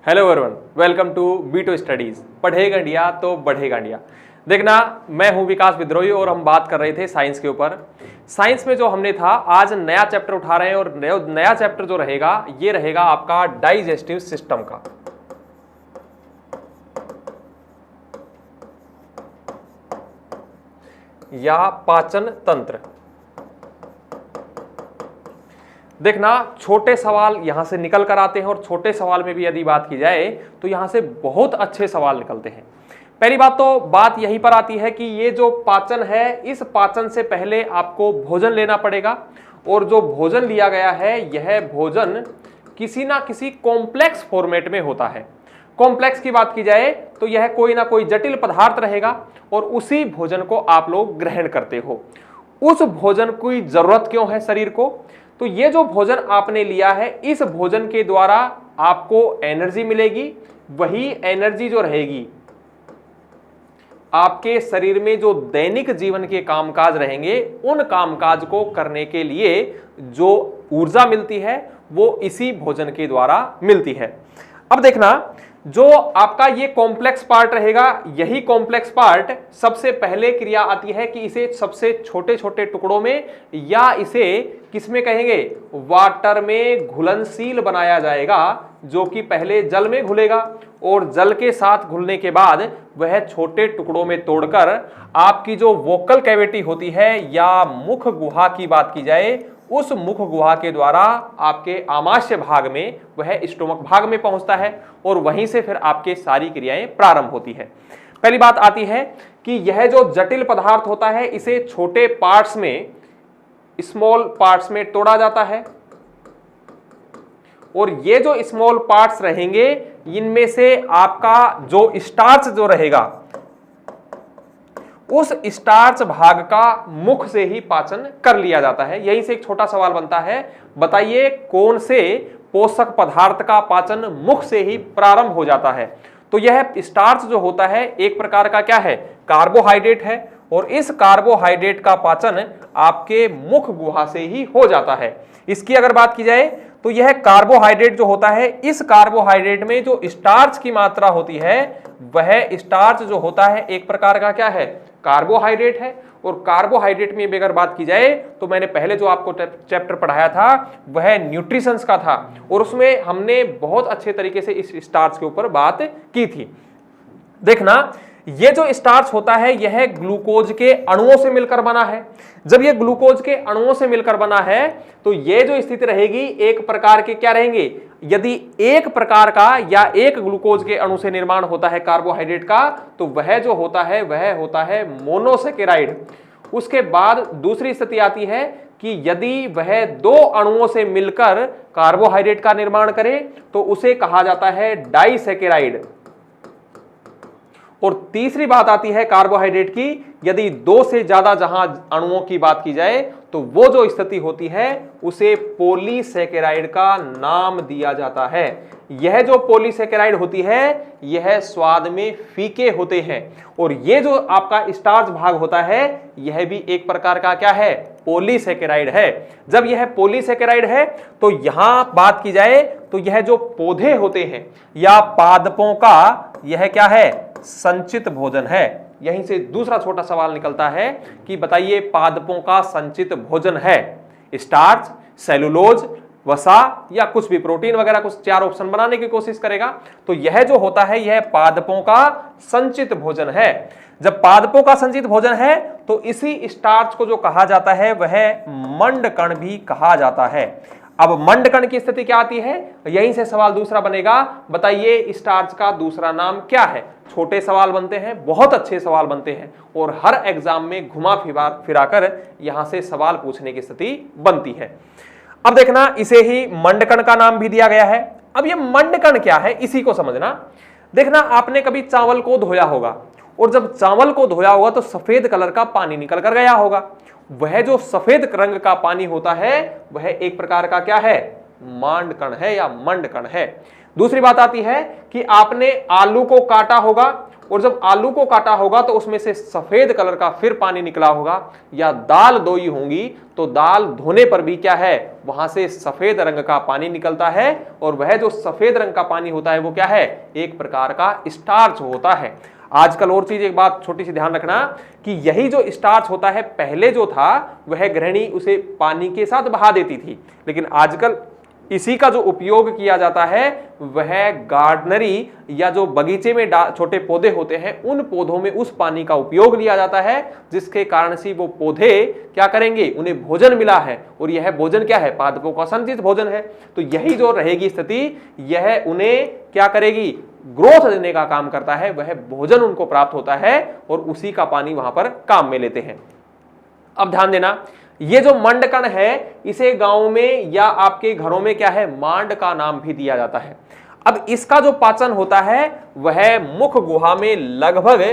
Hello everyone, welcome to B2 studies. पढ़ेगा India तो बढ़ेगा इंडिया। देखना, मैं हूं विकास विद्रोही और हम बात कर रहे थे साइंस के ऊपर। साइंस में जो हमने था, आज नया चैप्टर उठा रहे हैं और नया चैप्टर जो रहेगा ये रहेगा आपका डाइजेस्टिव सिस्टम का। या पाचन तंत्र। देखना, छोटे सवाल यहां से निकल कर आते हैं और छोटे सवाल में भी यदि बात की जाए तो यहां से बहुत अच्छे सवाल निकलते हैं। पहली बात तो बात यहीं पर आती है कि ये जो पाचन है, इस पाचन से पहले आपको भोजन लेना पड़ेगा और जो भोजन लिया गया है यह भोजन किसी ना किसी कॉम्प्लेक्स फॉर्मेट में होता है। कॉम्प्लेक्स की बात की जाए तो यह कोई ना कोई जटिल पदार्थ रहेगा और उसी भोजन को आप लोग ग्रहण करते हो। उस भोजन की जरूरत क्यों है शरीर को? तो ये जो भोजन आपने लिया है, इस भोजन के द्वारा आपको एनर्जी मिलेगी। वही एनर्जी जो रहेगी आपके शरीर में जो दैनिक जीवन के कामकाज रहेंगे, उन कामकाज को करने के लिए जो ऊर्जा मिलती है वो इसी भोजन के द्वारा मिलती है। अब देखना, जो आपका ये कॉम्प्लेक्स पार्ट रहेगा, यही कॉम्प्लेक्स पार्ट सबसे पहले क्रिया आती है कि इसे सबसे छोटे छोटे टुकड़ों में या इसे किसमें कहेंगे, वाटर में घुलनशील बनाया जाएगा, जो कि पहले जल में घुलेगा और जल के साथ घुलने के बाद वह छोटे टुकड़ों में तोड़कर आपकी जो वोकल कैविटी होती है या मुख गुहा की बात की जाए, उस मुख गुहा के द्वारा आपके आमाशय भाग में, वह स्टोमक भाग में पहुंचता है और वहीं से फिर आपके सारी क्रियाएं प्रारंभ होती है। पहली बात आती है कि यह जो जटिल पदार्थ होता है इसे छोटे पार्ट्स में, स्मॉल पार्ट्स में तोड़ा जाता है और ये जो स्मॉल पार्ट्स रहेंगे इनमें से आपका जो स्टार्च जो रहेगा, उस स्टार्च भाग का मुख से ही पाचन कर लिया जाता है। यहीं से एक छोटा सवाल बनता है, बताइए कौन से पोषक पदार्थ का पाचन मुख से ही प्रारंभ हो जाता है? तो यह स्टार्च जो होता है एक प्रकार का क्या है, कार्बोहाइड्रेट है और इस कार्बोहाइड्रेट का पाचन आपके मुख गुहा से ही हो जाता है। इसकी अगर बात की जाए तो यह कार्बोहाइड्रेट जो होता है, इस कार्बोहाइड्रेट में जो स्टार्च की मात्रा होती है, वह स्टार्च जो होता है एक प्रकार का क्या है, कार्बोहाइड्रेट है। और कार्बोहाइड्रेट में भी अगर बात की जाए तो मैंने पहले जो आपको चैप्टर पढ़ाया था वह न्यूट्रिशंस का था और उसमें हमने बहुत अच्छे तरीके से इस स्टार्च के ऊपर बात की थी। देखना, ये जो स्टार्च होता है यह ग्लूकोज के अणुओं से मिलकर बना है। जब ये ग्लूकोज के अणुओं से मिलकर बना है तो ये जो स्थिति रहेगी, एक प्रकार के क्या रहेंगे, यदि एक प्रकार का या एक ग्लूकोज के अणु से निर्माण होता है कार्बोहाइड्रेट का, तो वह जो होता है वह होता है मोनोसेकेराइड। उसके बाद दूसरी स्थिति आती है कि यदि वह दो अणुओं से मिलकर कार्बोहाइड्रेट का निर्माण करे तो उसे कहा जाता है डाइसेकेराइड। और तीसरी बात आती है कार्बोहाइड्रेट की, यदि दो से ज्यादा जहां अणुओं की बात की जाए तो वो जो स्थिति होती है उसे पॉलीसेकेराइड का नाम दिया जाता है। यह जो पॉलीसेकेराइड होती है यह स्वाद में फीके होते हैं और ये जो आपका स्टार्च भाग होता है यह भी एक प्रकार का क्या है, पॉलीसेकेराइड है। जब यह पॉलीसेकेराइड है तो यहां बात की जाए तो यह जो पौधे होते हैं या पादपों का यह क्या है, संचित भोजन है। यहीं से दूसरा छोटा सवाल निकलता है कि बताइए पादपों का संचित भोजन है स्टार्च, सेलुलोज, वसा या कुछ भी प्रोटीन वगैरह, कुछ चार ऑप्शन बनाने की कोशिश करेगा तो यह जो होता है यह पादपों का संचित भोजन है। जब पादपों का संचित भोजन है तो इसी स्टार्च को जो कहा जाता है वह मंडकण भी कहा जाता है। अब मंडकण की स्थिति क्या आती है, यहीं से सवाल दूसरा बनेगा, बताइए स्टार्च का दूसरा नाम क्या है? छोटे सवाल बनते हैं, बहुत अच्छे सवाल बनते हैं और हर एग्जाम में घुमा फिराकर यहां से सवाल पूछने की स्थिति बनती है। अब देखना, इसे ही मंडकण का नाम भी दिया गया है। अब ये मंडकण क्या है इसी को समझना। देखना, आपने कभी चावल को धोया होगा और जब चावल को धोया होगा तो सफेद कलर का पानी निकल कर गया होगा। वह जो सफेद रंग का पानी होता है वह एक प्रकार का क्या है, मांडकण है या मंडकण है। दूसरी बात आती है कि आपने आलू को काटा होगा और जब आलू को काटा होगा तो उसमें से सफेद कलर का फिर पानी निकला होगा, या दाल धोई होंगी तो दाल धोने पर भी क्या है, वहां से सफेद रंग का पानी निकलता है, और वह जो सफेद रंग का पानी होता है वो क्या है, एक प्रकार का स्टार्च होता है। आजकल और चीज, एक बात छोटी सी ध्यान रखना कि यही जो स्टार्च होता है पहले जो था वह गृहिणी उसे पानी के साथ बहा देती थी, लेकिन आजकल इसी का जो उपयोग किया जाता है वह गार्डनरी या जो बगीचे में छोटे पौधे होते हैं उन पौधों में उस पानी का उपयोग लिया जाता है, जिसके कारण से वो पौधे क्या करेंगे, उन्हें भोजन मिला है, और यह भोजन क्या है, पादपों का संचित भोजन है। तो यही जो रहेगी स्थिति, यह उन्हें क्या करेगी, ग्रोथ देने का काम करता है, वह भोजन उनको प्राप्त होता है और उसी का पानी वहां पर काम में लेते हैं। अब ध्यान देना, ये जो मंडकण है इसे गांव में या आपके घरों में क्या है, मांड का नाम भी दिया जाता है। अब इसका जो पाचन होता है वह मुख गुहा में लगभग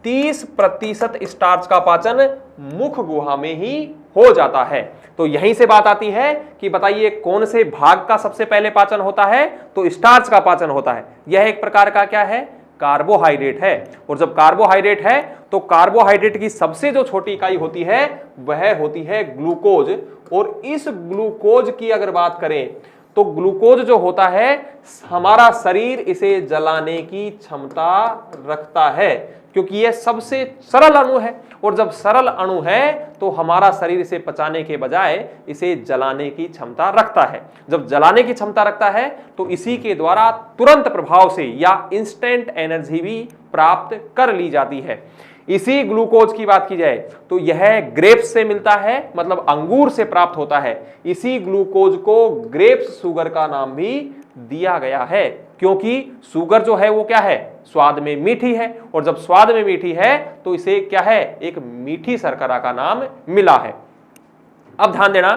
30% स्टार्च का पाचन मुख गुहा में ही हो जाता है। तो यहीं से बात आती है कि बताइए कौन से भाग का सबसे पहले पाचन होता है, तो स्टार्च का पाचन होता है। यह एक प्रकार का क्या है, कार्बोहाइड्रेट है। और जब कार्बोहाइड्रेट है तो कार्बोहाइड्रेट की सबसे जो छोटी इकाई होती है वह होती है ग्लूकोज। और इस ग्लूकोज की अगर बात करें तो ग्लूकोज जो होता है हमारा शरीर इसे जलाने की क्षमता रखता है, क्योंकि यह सबसे सरल अणु है, और जब सरल अणु है तो हमारा शरीर इसे पचाने के बजाय इसे जलाने की क्षमता रखता है। जब जलाने की क्षमता रखता है तो इसी के द्वारा तुरंत प्रभाव से या इंस्टेंट एनर्जी भी प्राप्त कर ली जाती है। इसी ग्लूकोज की बात की जाए तो यह ग्रेप्स से मिलता है, मतलब अंगूर से प्राप्त होता है। इसी ग्लूकोज को ग्रेप्स शुगर का नाम भी दिया गया है, क्योंकि शुगर जो है वो क्या है, स्वाद में मीठी है, और जब स्वाद में मीठी है तो इसे क्या है, एक मीठी शर्करा का नाम मिला है। अब ध्यान देना,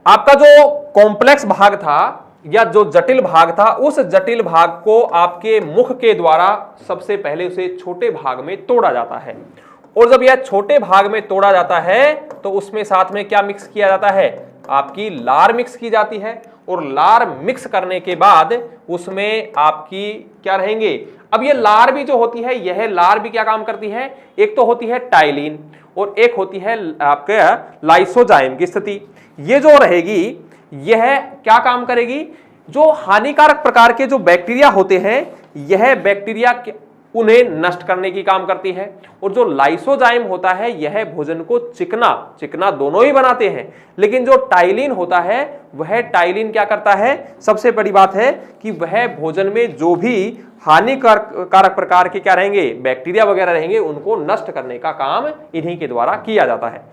आपका जो कॉम्प्लेक्स भाग था या जो जटिल भाग था, उस जटिल भाग को आपके मुख के द्वारा सबसे पहले उसे छोटे भाग में तोड़ा जाता है, और जब यह छोटे भाग में तोड़ा जाता है तो उसमें साथ में क्या मिक्स किया जाता है, आपकी लार मिक्स की जाती है। और लार मिक्स करने के बाद उसमें आपकी क्या रहेंगे, अब ये लार भी जो होती है, यह लार भी क्या काम करती है, एक तो होती है टाइलिन और एक होती है आपके लाइसोजाइम की स्थिति। ये जो रहेगी यह क्या काम करेगी, जो हानिकारक प्रकार के जो बैक्टीरिया होते हैं यह बैक्टीरिया उन्हें नष्ट करने की काम करती है, और जो लाइसोजाइम होता है यह भोजन को चिकना दोनों ही बनाते हैं, लेकिन जो टाइलिन होता है वह टाइलिन क्या करता है, सबसे बड़ी बात है कि वह भोजन में जो भी हानिकारक प्रकार के क्या रहेंगे, बैक्टीरिया वगैरह रहेंगे, उनको नष्ट करने का काम इन्हीं के द्वारा किया जाता है।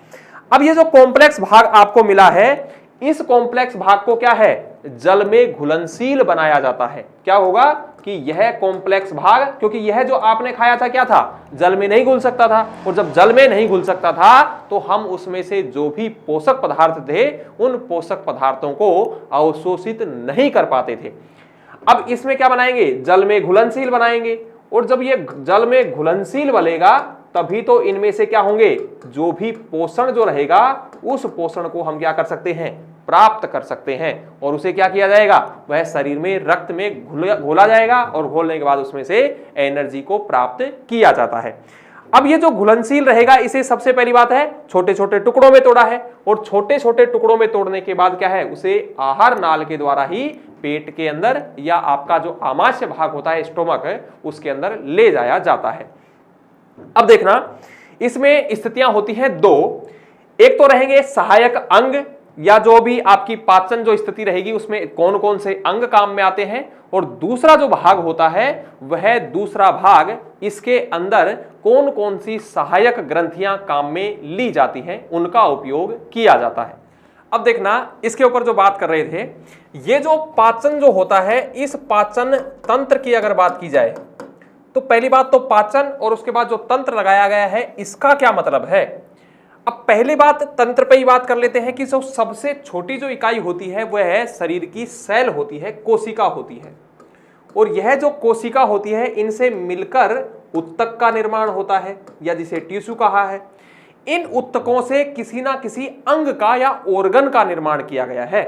अब ये जो कॉम्प्लेक्स भाग आपको मिला है, इस कॉम्प्लेक्स भाग को क्या है, जल में घुलनशील बनाया जाता है। क्या होगा कि यह कॉम्प्लेक्स भाग, क्योंकि यह जो आपने खाया था क्या था, जल में नहीं घुल सकता था, और जब जल में नहीं घुल सकता था तो हम उसमें से जो भी पोषक पदार्थ थे उन पोषक पदार्थों को अवशोषित नहीं कर पाते थे। अब इसमें क्या बनाएंगे, जल में घुलनशील बनाएंगे, और जब ये जल में घुलनशील बनेगा तभी तो इनमें से क्या होंगे, जो भी पोषण जो रहेगा उस पोषण को हम क्या कर सकते हैं, प्राप्त कर सकते हैं, और उसे क्या किया जाएगा, वह शरीर में रक्त में घोला जाएगा, और घोलने के बाद उसमें से एनर्जी को प्राप्त किया जाता है। अब ये जो घुलनशील रहेगा इसे सबसे पहली बात है छोटे छोटे टुकड़ों में तोड़ा है, और छोटे छोटे टुकड़ों में तोड़ने के बाद क्या है, उसे आहार नाल के द्वारा ही पेट के अंदर या आपका जो आमाशय भाग होता है स्टोमक, उसके अंदर ले जाया जाता है। अब देखना, इसमें स्थितियां होती हैं दो, एक तो रहेंगे सहायक अंग, या जो भी आपकी पाचन जो स्थिति रहेगी उसमें कौन कौन से अंग काम में आते हैं, और दूसरा जो भाग होता है वह दूसरा भाग, इसके अंदर कौन कौन सी सहायक ग्रंथियां काम में ली जाती हैं, उनका उपयोग किया जाता है। अब देखना, इसके ऊपर जो बात कर रहे थे, ये जो पाचन जो होता है, इस पाचन तंत्र की अगर बात की जाए तो पहली बात तो पाचन और उसके बाद जो तंत्र लगाया गया है इसका क्या मतलब है। अब पहली बात तंत्र पे ही बात कर लेते हैं कि जो सबसे छोटी जो इकाई होती है वह है शरीर की सेल होती है, कोशिका होती है, और यह जो कोशिका होती है इनसे मिलकर उत्तक का निर्माण होता है, या जिसे टिश्यू कहा है। इन उत्तकों से किसी ना किसी अंग का या ऑर्गन का निर्माण किया गया है।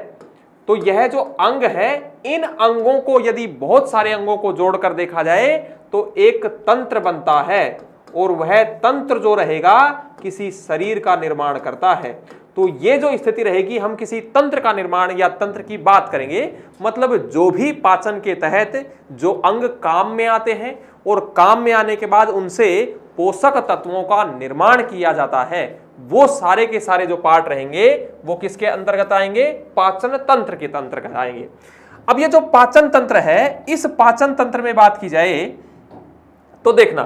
तो यह जो अंग है, इन अंगों को यदि बहुत सारे अंगों को जोड़कर देखा जाए तो एक तंत्र बनता है, और वह तंत्र जो रहेगा किसी शरीर का निर्माण करता है। तो ये जो स्थिति रहेगी, हम किसी तंत्र का निर्माण या तंत्र की बात करेंगे, मतलब जो भी पाचन के तहत जो अंग काम में आते हैं और काम में आने के बाद उनसे पोषक तत्वों का निर्माण किया जाता है, वो सारे के सारे जो पार्ट रहेंगे वो किसके अंतर्गत आएंगे? पाचन तंत्र के अंतर्गत आएंगे। अब ये जो पाचन तंत्र है, इस पाचन तंत्र में बात की जाए तो देखना,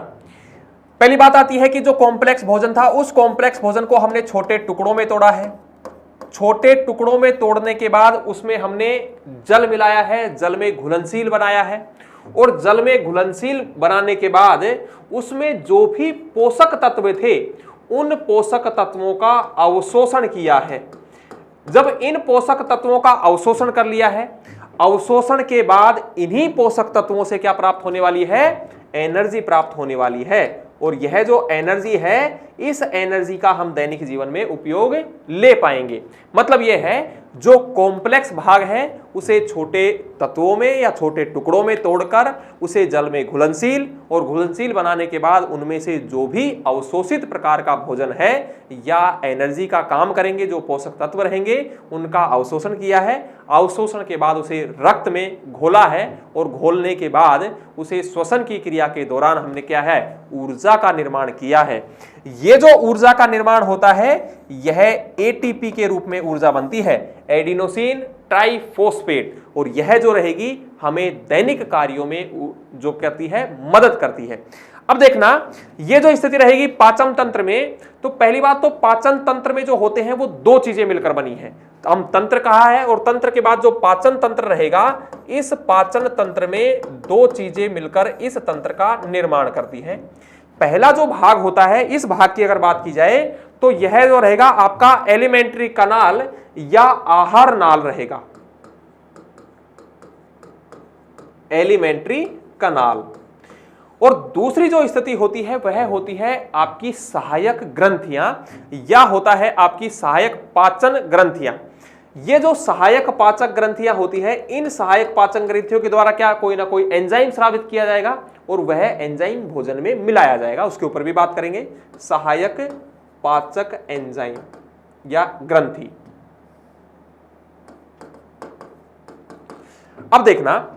पहली बात आती है कि जो कॉम्प्लेक्स भोजन था, उस कॉम्प्लेक्स भोजन को हमने छोटे टुकड़ों में तोड़ा है। छोटे टुकड़ों में तोड़ने के बाद उसमें हमने जल मिलाया है, जल में घुलनशील बनाया है, और जल में घुलनशील बनाने के बाद उसमें जो भी पोषक तत्व थे उन पोषक तत्वों का अवशोषण किया है। जब इन पोषक तत्वों का अवशोषण कर लिया है, अवशोषण के बाद इन्हीं पोषक तत्वों से क्या प्राप्त होने वाली है? एनर्जी प्राप्त होने वाली है। और यह जो एनर्जी है, इस एनर्जी का हम दैनिक जीवन में उपयोग ले पाएंगे। मतलब यह है, जो कॉम्प्लेक्स भाग है उसे छोटे तत्वों में या छोटे टुकड़ों में तोड़कर उसे जल में घुलनशील और घुलनशील बनाने के बाद उनमें से जो भी अवशोषित प्रकार का भोजन है या एनर्जी का काम करेंगे, जो पोषक तत्व रहेंगे, उनका अवशोषण किया है। अवशोषण के बाद उसे रक्त में घोला है, और घोलने के बाद उसे श्वसन की क्रिया के दौरान हमने क्या है? ऊर्जा का निर्माण किया है। ये जो ऊर्जा का निर्माण होता है, यह एटीपी के रूप में ऊर्जा बनती है, एडिनोसिन ट्राइफॉस्फेट, और यह जो रहेगी हमें दैनिक कार्यों में जो करती है, मदद करती है। अब देखना, ये जो स्थिति रहेगी पाचन तंत्र में, तो पहली बात तो पाचन तंत्र में जो होते हैं वो दो चीजें मिलकर बनी है। तो हम तंत्र कहा है, और तंत्र के बाद जो पाचन तंत्र रहेगा, इस पाचन तंत्र में दो चीजें मिलकर इस तंत्र का निर्माण करती है। पहला जो भाग होता है, इस भाग की अगर बात की जाए तो यह जो रहेगा आपका एलिमेंट्री कनाल या आहार नाल रहेगा, एलिमेंट्री कनाल। और दूसरी जो स्थिति होती है वह होती है आपकी सहायक ग्रंथियां, या होता है आपकी सहायक पाचन ग्रंथियां। ये जो सहायक पाचक ग्रंथियां होती है, इन सहायक पाचन ग्रंथियों के द्वारा क्या कोई ना कोई एंजाइम स्रावित किया जाएगा, और वह एंजाइम भोजन में मिलाया जाएगा। उसके ऊपर भी बात करेंगे, सहायक पाचक एंजाइम या ग्रंथि। अब देखना,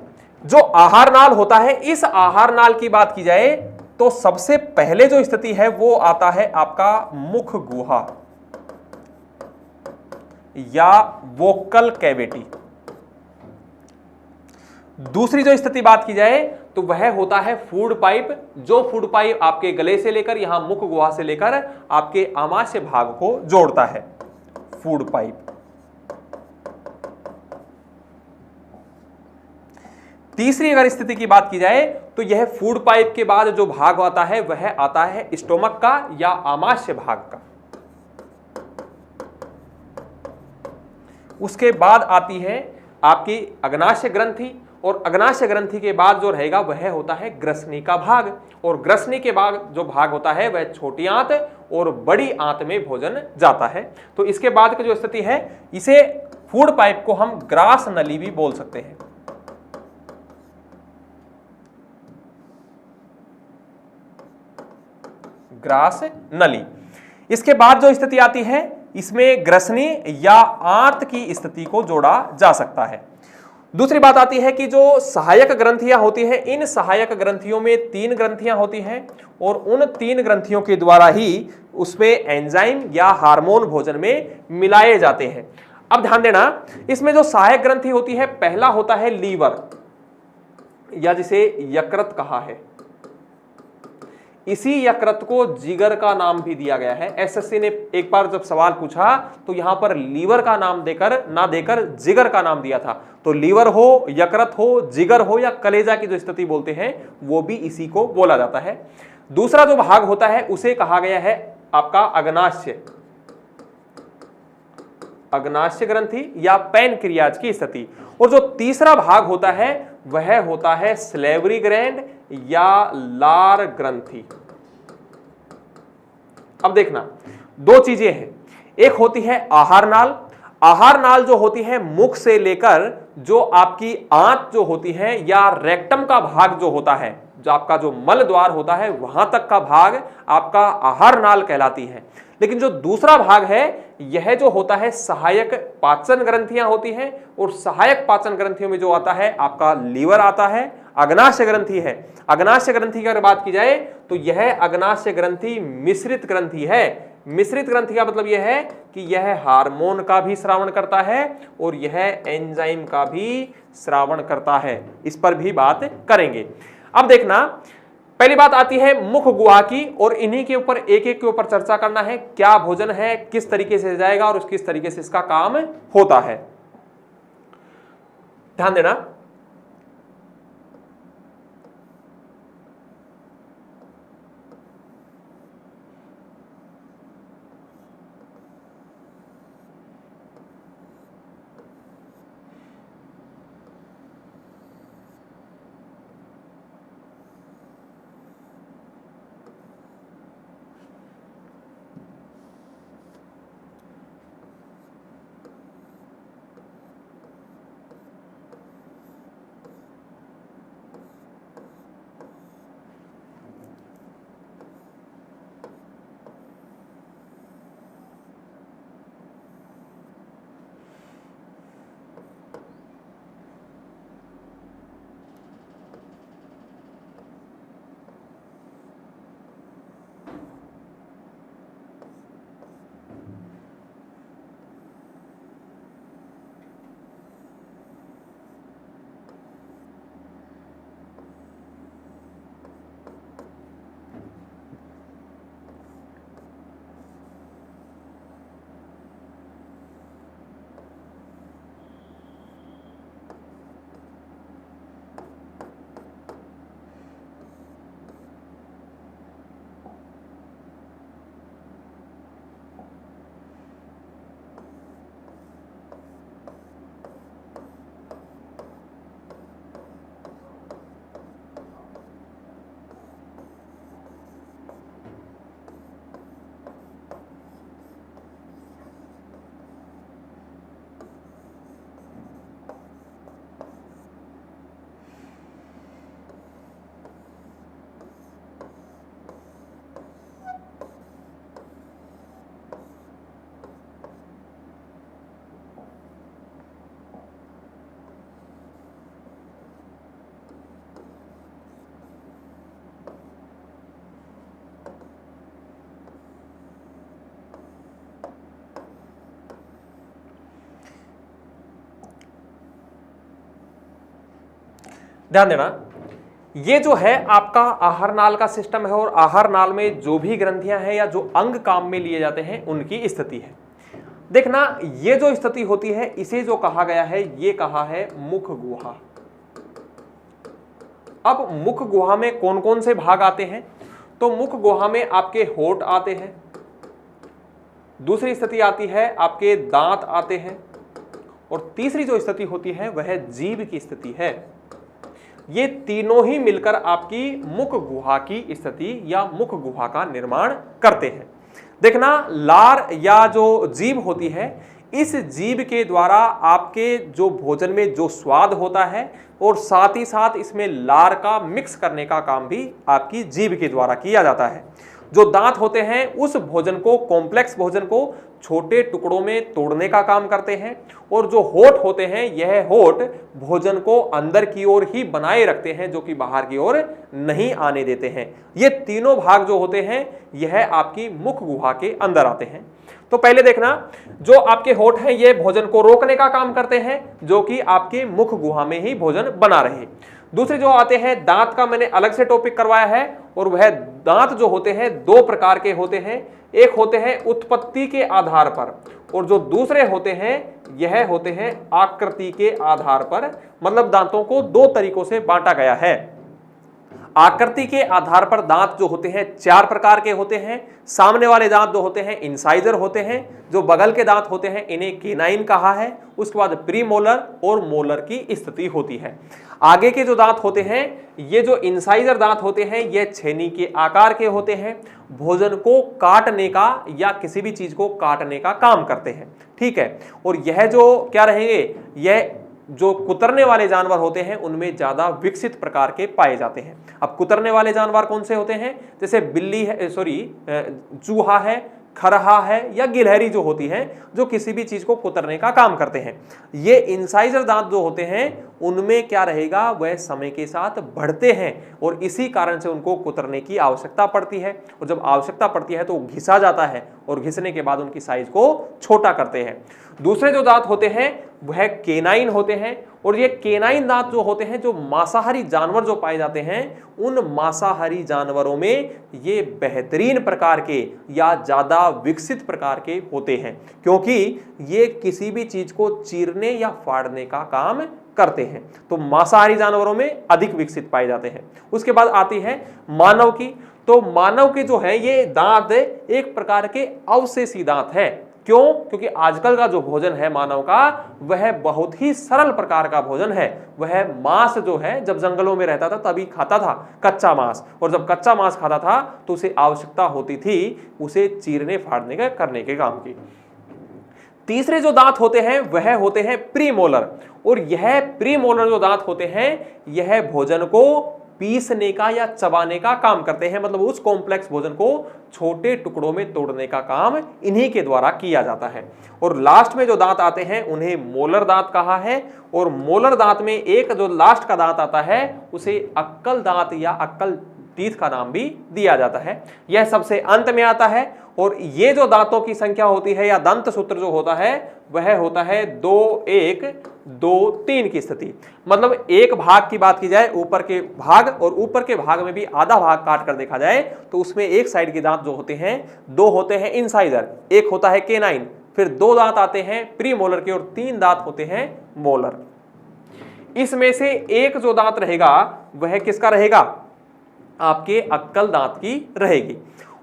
जो आहार नाल होता है, इस आहार नाल की बात की जाए तो सबसे पहले जो स्थिति है वो आता है आपका मुख गुहा या वोकल कैविटी। दूसरी जो स्थिति बात की जाए तो वह होता है फूड पाइप, जो फूड पाइप आपके गले से लेकर यहां मुख गुहा से लेकर आपके आमाशय भाग को जोड़ता है, फूड पाइप। तीसरी अगर स्थिति की बात की जाए तो यह फूड पाइप के बाद जो भाग आता है वह आता है स्टोमक का या आमाशय भाग का। उसके बाद आती है आपकी अग्नाशय ग्रंथि, और अग्नाशय ग्रंथि के बाद जो रहेगा वह होता है ग्रसनी का भाग, और ग्रसनी के बाद जो भाग होता है वह छोटी आंत और बड़ी आंत में भोजन जाता है। तो इसके बाद की जो स्थिति है, इसे फूड पाइप को हम ग्रास नली भी बोल सकते हैं। ग्रास नली। इसके बाद जो स्थिति आती है, इसमें ग्रसनी या आंत की स्थिति को जोड़ा जा सकता है। दूसरी बात आती है कि जो सहायक ग्रंथियां होती हैं, इन सहायक ग्रंथियों में 3 ग्रंथियां होती हैं, और उन 3 ग्रंथियों के द्वारा ही उसमें एंजाइम या हार्मोन भोजन में मिलाए जाते हैं। अब ध्यान देना, इसमें जो सहायक ग्रंथि होती है, पहला होता है लीवर, या जिसे यकृत कहा है। इसी यकृत को जिगर का नाम भी दिया गया है। एसएससी ने एक बार जब सवाल पूछा तो यहां पर लीवर का नाम देकर जिगर का नाम दिया था। तो लीवर हो, यकृत हो, जिगर हो या कलेजा की जो स्थिति बोलते हैं वो भी इसी को बोला जाता है। दूसरा जो भाग होता है उसे कहा गया है आपका अग्नाशय ग्रंथि या पैनक्रियाज की स्थिति। और जो तीसरा भाग होता है वह होता है स्लेवरी ग्लैंड या लार ग्रंथि। अब देखना, 2 चीजें हैं, एक होती है आहार नाल। आहार नाल जो होती है मुख से लेकर जो आपकी आंत जो होती है या रेक्टम का भाग जो होता है, जो आपका जो मल द्वार होता है वहां तक का भाग आपका आहार नाल कहलाती है। लेकिन जो दूसरा भाग है यह जो होता है सहायक पाचन ग्रंथियां होती हैं, और सहायक पाचन ग्रंथियों में जो आता है आपका लीवर आता है, अग्नाशय ग्रंथि है। अग्नाशय ग्रंथि की अगर बात की जाए तो यह अग्नाशय ग्रंथि मिश्रित ग्रंथि है। मिश्रित ग्रंथि का मतलब यह है कि यह हार्मोन का भी स्रावण करता है और यह एंजाइम का भी स्रावण करता है। इस पर भी बात करेंगे। अब देखना, पहली बात आती है मुख गुहा की, और इन्हीं के ऊपर एक एक के ऊपर चर्चा करना है। क्या भोजन है, किस तरीके से जाएगा और किस तरीके से इसका काम होता है, ध्यान देना। ध्यान देना, ये जो है आपका आहार नाल का सिस्टम है, और आहार नाल में जो भी ग्रंथियां हैं या जो अंग काम में लिए जाते हैं उनकी स्थिति है। देखना, ये जो स्थिति होती है इसे जो कहा गया है ये कहा है मुख गुहा। अब मुख गुहा में कौन कौन से भाग आते हैं, तो मुख गुहा में आपके होठ आते हैं, दूसरी स्थिति आती है आपके दांत आते हैं, और तीसरी जो स्थिति होती है वह जीभ की स्थिति है। ये तीनों ही मिलकर आपकी मुख गुहा की स्थिति या मुख गुहा का निर्माण करते हैं। देखना, लार या जो जीभ होती है, इस जीभ के द्वारा आपके जो भोजन में जो स्वाद होता है और साथ ही साथ इसमें लार का मिक्स करने का काम भी आपकी जीभ के द्वारा किया जाता है। जो दांत होते हैं उस भोजन को, कॉम्प्लेक्स भोजन को छोटे टुकड़ों में तोड़ने का काम करते हैं, और जो होठ होते हैं यह होठ भोजन को अंदर की ओर ही बनाए रखते हैं, जो कि बाहर की ओर नहीं आने देते हैं। ये तीनों भाग जो होते हैं यह आपकी मुख गुहा के अंदर आते हैं। तो पहले देखना, जो आपके होठ हैं ये भोजन को रोकने का काम करते हैं, जो कि आपके मुख गुहा में ही भोजन बना रहे। दूसरे जो आते हैं दांत का मैंने अलग से टॉपिक करवाया है, और वह दांत जो होते हैं दो प्रकार के होते हैं। एक होते हैं उत्पत्ति के आधार पर, और जो दूसरे होते हैं यह होते हैं आकृति के आधार पर। मतलब दांतों को दो तरीकों से बांटा गया है। आकृति के आधार पर दांत जो होते हैं 4 प्रकार के होते हैं। सामने वाले दांत जो होते हैं इंसाइजर होते हैं, जो बगल के दांत होते हैं इन्हें केनाइन कहा है। उसके बाद प्रीमोलर और मोलर की स्थिति होती है। आगे के जो दांत होते हैं, ये जो इंसाइजर दांत होते हैं, ये छेनी के आकार के होते हैं, भोजन को काटने का या किसी भी चीज को काटने का काम करते हैं, ठीक है। और यह जो क्या रहेंगे, यह जो कुतरने वाले जानवर होते हैं उनमें ज्यादा विकसित प्रकार के पाए जाते हैं। अब कुतरने वाले जानवर कौन से होते हैं, जैसे बिल्ली है, चूहा है, खरहा है या गिलहरी जो होती है, जो किसी भी चीज को कुतरने का काम करते हैं। ये इंसाइजर दांत जो होते हैं उनमें क्या रहेगा, वह समय के साथ बढ़ते हैं और इसी कारण से उनको कुतरने की आवश्यकता पड़ती है। और जब आवश्यकता पड़ती है तो घिसा जाता है और घिसने के बाद उनकी साइज को छोटा करते हैं। दूसरे जो दांत होते हैं वह केनाइन होते हैं और ये केनाइन दांत जो होते हैं, जो मांसाहारी जानवर जो पाए जाते हैं, उन मांसाहारी जानवरों में ये बेहतरीन प्रकार के या ज्यादा विकसित प्रकार के होते हैं, क्योंकि ये किसी भी चीज को चीरने या फाड़ने का काम करते हैं। तो मांसाहारी जानवरों में अधिक विकसित पाए जाते हैं। उसके बाद आती है मानव की। तो मानव के जो है ये दांत एक प्रकार के अवशेषी दांत है। क्यों? क्योंकि आजकल का जो भोजन है मानव का, वह बहुत ही सरल प्रकार का भोजन है। वह मांस जो है जब जंगलों में रहता था तभी खाता था कच्चा मांस, और जब कच्चा मांस खाता था तो उसे आवश्यकता होती थी उसे चीरने फाड़ने के करने के काम की। तीसरे जो दांत होते हैं वह होते हैं प्रीमोलर, और यह प्रीमोलर जो दांत होते हैं यह भोजन को पीसने का या चबाने का काम करते हैं। मतलब उस कॉम्प्लेक्स भोजन को छोटे टुकड़ों में तोड़ने का काम इन्हीं के द्वारा किया जाता है। और लास्ट में जो दांत आते हैं उन्हें मोलर दांत कहा है। और मोलर दांत में एक जो लास्ट का दांत आता है उसे अक्कल दांत या अक्कल टीथ का नाम भी दिया जाता है। यह सबसे अंत में आता है। और ये जो दांतों की संख्या होती है या दंत सूत्र जो होता है वह होता है 2 1 2 3 की स्थिति। मतलब एक भाग की बात की जाए ऊपर के भाग, और ऊपर के भाग में भी आधा भाग काट कर देखा जाए तो उसमें एक साइड के दांत जो होते हैं 2 होते हैं इंसाइजर, एक होता है केनाइन, फिर 2 दांत आते हैं प्रीमोलर के और 3 दांत होते हैं मोलर। इसमें से एक जो दांत रहेगा वह किसका रहेगा, आपके अक्कल दांत की रहेगी।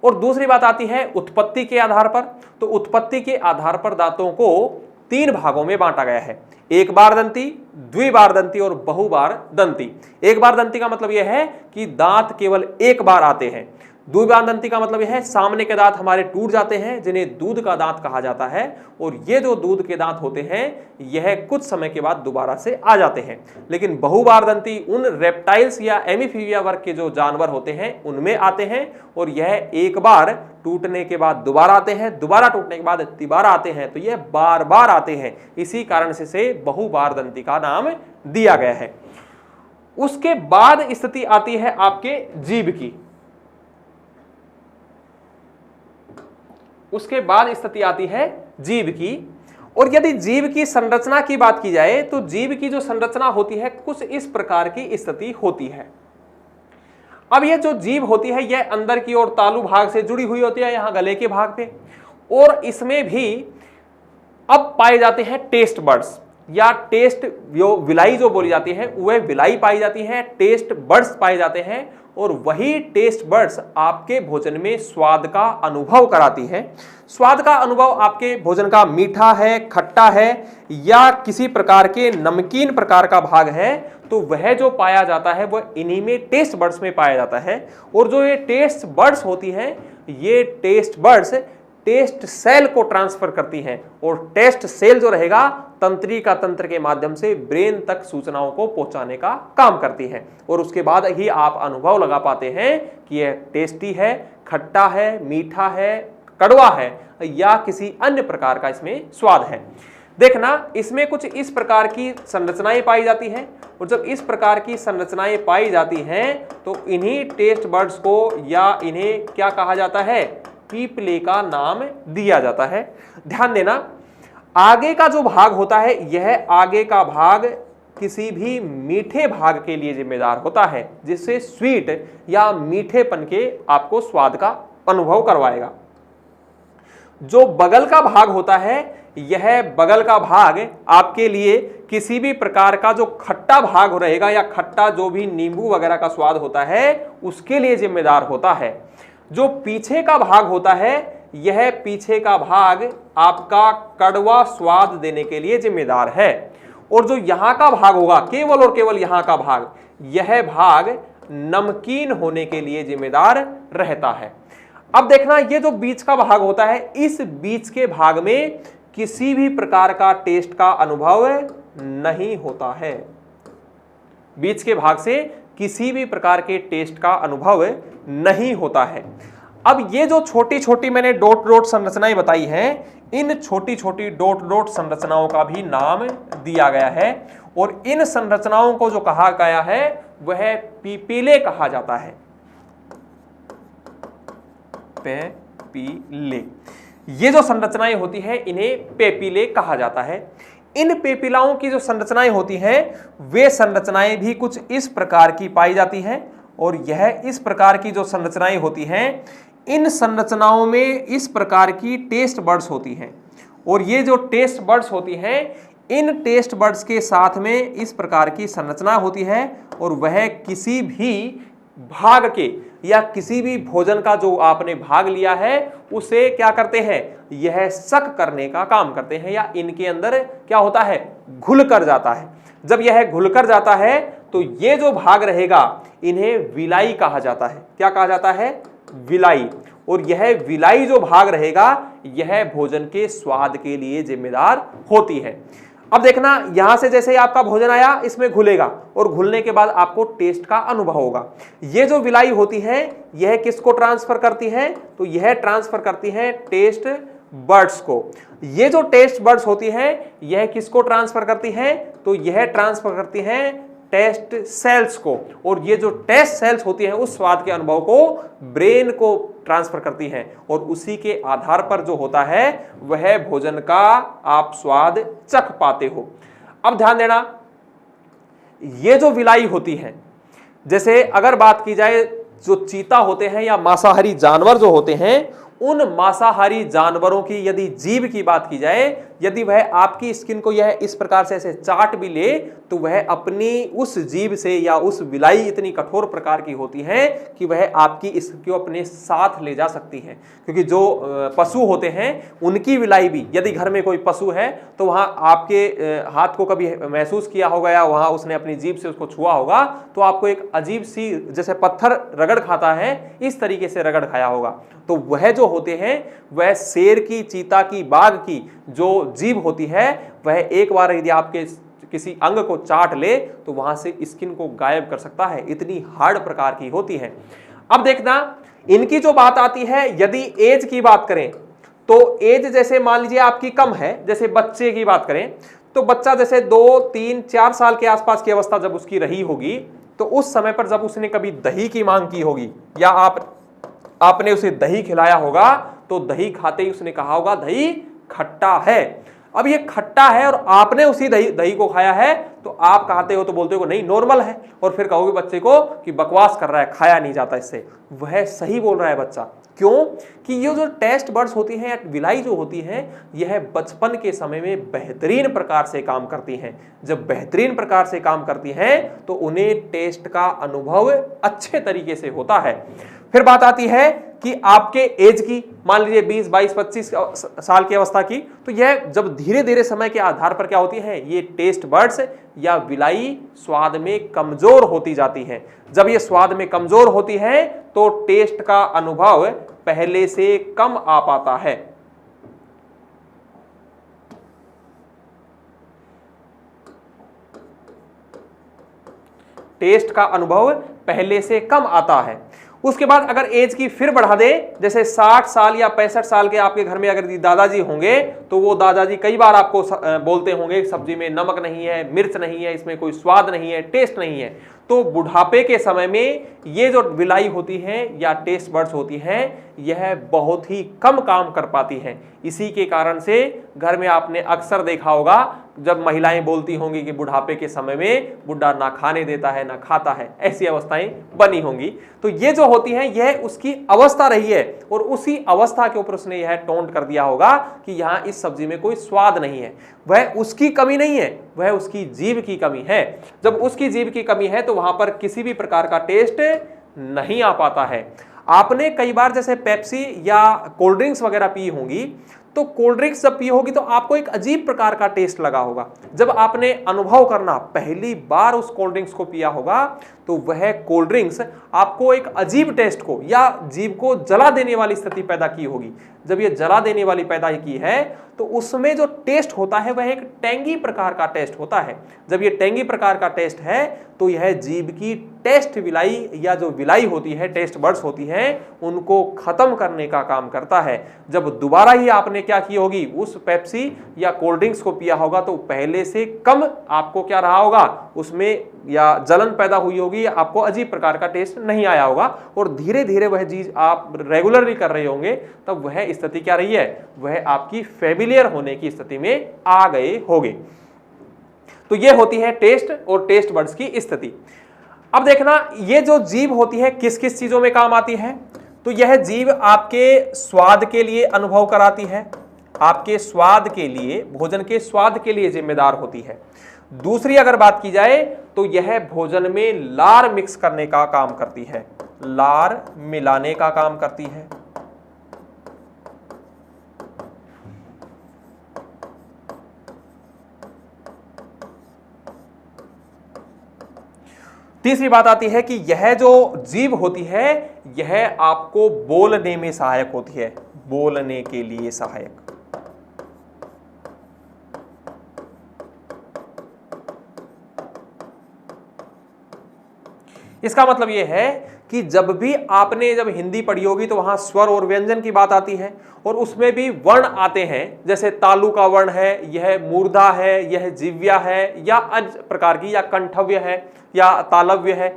और दूसरी बात आती है उत्पत्ति के आधार पर। तो उत्पत्ति के आधार पर दांतों को 3 भागों में बांटा गया है, एक बार दंती, द्विबार दंती और बहुबार दंती। एक बार दंती का मतलब यह है कि दांत केवल एक बार आते हैं। द्विबार दंती का मतलब यह है सामने के दांत हमारे टूट जाते हैं, जिन्हें दूध का दांत कहा जाता है। और ये जो दूध के दांत होते हैं यह कुछ समय के बाद दोबारा से आ जाते हैं। लेकिन बहुबार दंती उन रेप्टाइल्स या एमीफीबिया वर्ग के जो जानवर होते हैं उनमें आते हैं, और यह एक बार टूटने के बाद दोबारा आते हैं, दोबारा टूटने के बाद तिबारा आते हैं। तो यह बार बार आते हैं, इसी कारण से बहुबार दंती का नाम दिया गया है। उसके बाद स्थिति आती है आपके जीभ की। उसके बाद स्थिति आती है जीभ की। और यदि जीभ की संरचना की बात की जाए तो जीभ की जो संरचना होती है कुछ इस प्रकार की स्थिति होती है। अब यह जो जीभ होती है यह अंदर की ओर तालू भाग से जुड़ी हुई होती है, यहां गले के भाग पे। और इसमें भी अब पाए जाते हैं टेस्ट बर्ड्स या टेस्ट विलाई जो बोली जाती है वह विलाई पाई जाती है, टेस्ट बर्ड्स पाए जाते हैं। और वही टेस्ट बर्ड्स आपके भोजन में स्वाद का अनुभव कराती है। स्वाद का अनुभव आपके भोजन का मीठा है, खट्टा है या किसी प्रकार के नमकीन प्रकार का भाग है, तो वह जो पाया जाता है वह इन्हीं में टेस्ट बर्ड्स में पाया जाता है। और जो ये टेस्ट बर्ड्स होती हैं, ये टेस्ट बर्ड्स टेस्ट सेल को ट्रांसफर करती हैं, और टेस्ट सेल जो रहेगा तंत्रिका तंत्र के माध्यम से ब्रेन तक सूचनाओं को पहुंचाने का काम करती है। और उसके बाद ही आप अनुभव लगा पाते हैं कि यह टेस्टी है, खट्टा है, मीठा है, कड़वा है या किसी अन्य प्रकार का इसमें स्वाद है। देखना, इसमें कुछ इस प्रकार की संरचनाएं पाई जाती हैं। और जब इस प्रकार की संरचनाएं पाई जाती हैं तो इन्हीं टेस्ट बर्ड्स को या इन्हें क्या कहा जाता है, पीपले का नाम दिया जाता है। ध्यान देना, आगे का जो भाग होता है यह आगे का भाग किसी भी मीठे भाग के लिए जिम्मेदार होता है, जिससे स्वीट या मीठेपन के आपको स्वाद का अनुभव करवाएगा। जो बगल का भाग होता है यह बगल का भाग आपके लिए किसी भी प्रकार का जो खट्टा भाग रहेगा या खट्टा जो भी नींबू वगैरह का स्वाद होता है उसके लिए जिम्मेदार होता है। जो पीछे का भाग होता है यह पीछे का भाग आपका कड़वा स्वाद देने के लिए जिम्मेदार है। और जो यहां का भाग होगा, केवल और केवल यहां का भाग, यह भाग नमकीन होने के लिए जिम्मेदार रहता है। अब देखना, ये जो बीच का भाग होता है, इस बीच के भाग में किसी भी प्रकार का टेस्ट का अनुभव नहीं होता है। बीच के भाग से किसी भी प्रकार के टेस्ट का अनुभव नहीं होता है। अब ये जो छोटी छोटी मैंने डॉट डॉट संरचनाएं बताई हैं, इन छोटी छोटी डॉट डॉट संरचनाओं का भी नाम दिया गया है और इन संरचनाओं को जो कहा गया है वह पीपीले कहा जाता है। पेपीले, ये जो संरचनाएं होती हैं इन्हें पेपीले कहा जाता है। इन पेपिलाओं की जो संरचनाएं होती हैं वे संरचनाएं भी कुछ इस प्रकार की पाई जाती हैं और यह इस प्रकार की जो संरचनाएं होती हैं, इन संरचनाओं में इस प्रकार की टेस्ट बड्स होती हैं और ये जो टेस्ट बड्स होती हैं, इन टेस्ट बड्स के साथ में इस प्रकार की संरचना होती है और वह किसी भी भाग के या किसी भी भोजन का जो आपने भाग लिया है उसे क्या करते हैं, यह सक करने का काम करते हैं या इनके अंदर क्या होता है, घुल कर जाता है। जब यह घुल कर जाता है तो ये जो भाग रहेगा इन्हें विलाई कहा जाता है। क्या कहा जाता है, विलाई। और यह विलाई जो भाग रहेगा यह भोजन के स्वाद के लिए जिम्मेदार होती है। अब देखना, यहां से जैसे ही आपका भोजन आया इसमें घुलेगा और घुलने के बाद आपको टेस्ट का अनुभव होगा। ये जो विलाई होती है यह किसको ट्रांसफर करती है, तो यह ट्रांसफर करती है टेस्ट बर्ड्स को। ये जो टेस्ट बर्ड्स होती है यह किसको ट्रांसफर करती है, तो यह ट्रांसफर करती है टेस्ट सेल्स को। और ये जो टेस्ट सेल्स होती हैं उस स्वाद के अनुभव को ब्रेन को ट्रांसफर करती हैं और उसी के आधार पर जो होता है वह भोजन का आप स्वाद चख पाते हो। अब ध्यान देना, ये जो विलाई होती है, जैसे अगर बात की जाए जो चीता होते हैं या मांसाहारी जानवर जो होते हैं, उन मांसाहारी जानवरों की यदि जीभ की बात की जाए, यदि वह आपकी स्किन को यह इस प्रकार से ऐसे चाट भी ले तो वह अपनी उस जीभ से या उस विलाई इतनी कठोर प्रकार की होती है कि वह आपकी इसको अपने साथ ले जा सकती है। क्योंकि जो पशु होते हैं उनकी विलाई भी, यदि घर में कोई पशु है तो वहां आपके हाथ को कभी महसूस किया होगा या वहां उसने अपनी जीभ से उसको छुआ होगा तो आपको एक अजीब सी, जैसे पत्थर रगड़ खाता है इस तरीके से रगड़ खाया होगा। तो वह जो होते हैं वह शेर की, चीता की, बाघ की जो जीभ होती है वह एक बार यदि आपके किसी अंग को चाट ले तो वहां से स्किन को गायब कर सकता है, इतनी हार्ड प्रकार की होती है। अब देखना, इनकी जो बात आती है, यदि एज की बात करें तो एज जैसे मान लीजिए आपकी कम है, जैसे बच्चे की बात करें तो बच्चा जैसे 2, 3, 4 साल के आसपास की अवस्था जब उसकी रही होगी तो उस समय पर जब उसने कभी दही की मांग की होगी या आपने उसे दही खिलाया होगा तो दही खाते ही उसने कहा होगा दही खट्टा है। अब ये खट्टा है और आपने उसी दही को खाया है तो आप कहते हो तो बोलते हो नहीं नॉर्मल है, और फिर कहोगे बच्चे को कि बकवास कर रहा है, खाया नहीं जाता इससे। वह सही बोल रहा है बच्चा। क्यों कि ये जो टेस्ट बड्स होती हैं या विलाई जो होती हैं यह बचपन के समय में बेहतरीन प्रकार से काम करती हैं। जब बेहतरीन प्रकार से काम करती हैं तो उन्हें टेस्ट का अनुभव अच्छे तरीके से होता है। फिर बात आती है कि आपके एज की, मान लीजिए 20, 22, 25 साल की अवस्था की, तो यह जब धीरे धीरे समय के आधार पर क्या होती है, ये टेस्ट बड्स या विलाई स्वाद में कमजोर होती जाती हैं। जब ये स्वाद में कमजोर होती है तो टेस्ट का अनुभव पहले से कम आ पाता है। टेस्ट का अनुभव पहले से कम आता है। उसके बाद अगर एज की फिर बढ़ा दे, जैसे 60 साल या 65 साल के आपके घर में अगर दादाजी होंगे तो वो दादाजी कई बार आपको बोलते होंगे सब्जी में नमक नहीं है, मिर्च नहीं है, इसमें कोई स्वाद नहीं है, टेस्ट नहीं है। तो बुढ़ापे के समय में ये जो विलाई होती है या टेस्ट बड्स होती हैं, यह बहुत ही कम काम कर पाती हैं। इसी के कारण से घर में आपने अक्सर देखा होगा जब महिलाएं बोलती होंगी कि बुढ़ापे के समय में बुढ़ा ना खाने देता है ना खाता है, ऐसी अवस्थाएं बनी होंगी। तो ये जो होती हैं यह उसकी अवस्था रही है और उसी अवस्था के ऊपर उसने यह टोंट कर दिया होगा कि यहाँ इस सब्जी में कोई स्वाद नहीं है। वह उसकी कमी नहीं है, वह उसकी जीभ की कमी है। जब उसकी जीभ की कमी है तो वहां पर किसी भी प्रकार का टेस्ट नहीं आ पाता है। आपने कई बार जैसे पेप्सी या कोल्ड ड्रिंक्स वगैरह पी होंगी, तो कोल्ड ड्रिंक्स जब पी होगी तो आपको एक अजीब प्रकार का टेस्ट लगा होगा। जब आपने अनुभव करना पहली बार उस कोल्ड ड्रिंक्स को पिया होगा तो वह कोल्ड ड्रिंक्स आपको एक अजीब टेस्ट को या जीभ को जला देने वाली स्थिति पैदा की होगी। जब यह जला देने वाली पैदा की है तो उसमें जो टेस्ट होता है वह एक टेंगी प्रकार का टेस्ट होता है। जब यह टेंगी प्रकार का टेस्ट है तो यह जीभ की टेस्ट विलाई या जो विलाई होती है, टेस्ट बड्स होती हैं, उनको खत्म करने का काम करता है। जब दोबारा ही आपने क्या की होगी, उस पेप्सी या कोल्ड ड्रिंक्स को पिया होगा तो पहले से कम आपको क्या रहा होगा, उसमें या जलन पैदा हुई होगी, आपको अजीब प्रकार का टेस्ट नहीं आया होगा और धीरे धीरे वह चीज आप रेगुलरली कर रहे होंगे तब वह स्थिति क्या रही है, वह आपकी फेमिलियर होने की स्थिति में आ गए होंगे। तो यह होती है टेस्ट और टेस्ट बड्स की स्थिति। अब देखना ये जो जीभ होती है किस किस चीजों में काम आती है। तो यह जीभ आपके स्वाद के लिए अनुभव कराती है, आपके स्वाद के लिए, भोजन के स्वाद के लिए जिम्मेदार होती है। दूसरी अगर बात की जाए तो यह भोजन में लार मिक्स करने का काम करती है, लार मिलाने का काम करती है। तीसरी बात आती है कि यह जो जीभ होती है यह आपको बोलने में सहायक होती है, बोलने के लिए सहायक। इसका मतलब यह है कि जब भी आपने जब हिंदी पढ़ी होगी तो वहां स्वर और व्यंजन की बात आती है और उसमें भी वर्ण आते हैं, जैसे तालु का वर्ण है, यह मूर्धा है, यह जिव्या है या अन्य प्रकार की, या कंठव्य है या तालव्य है।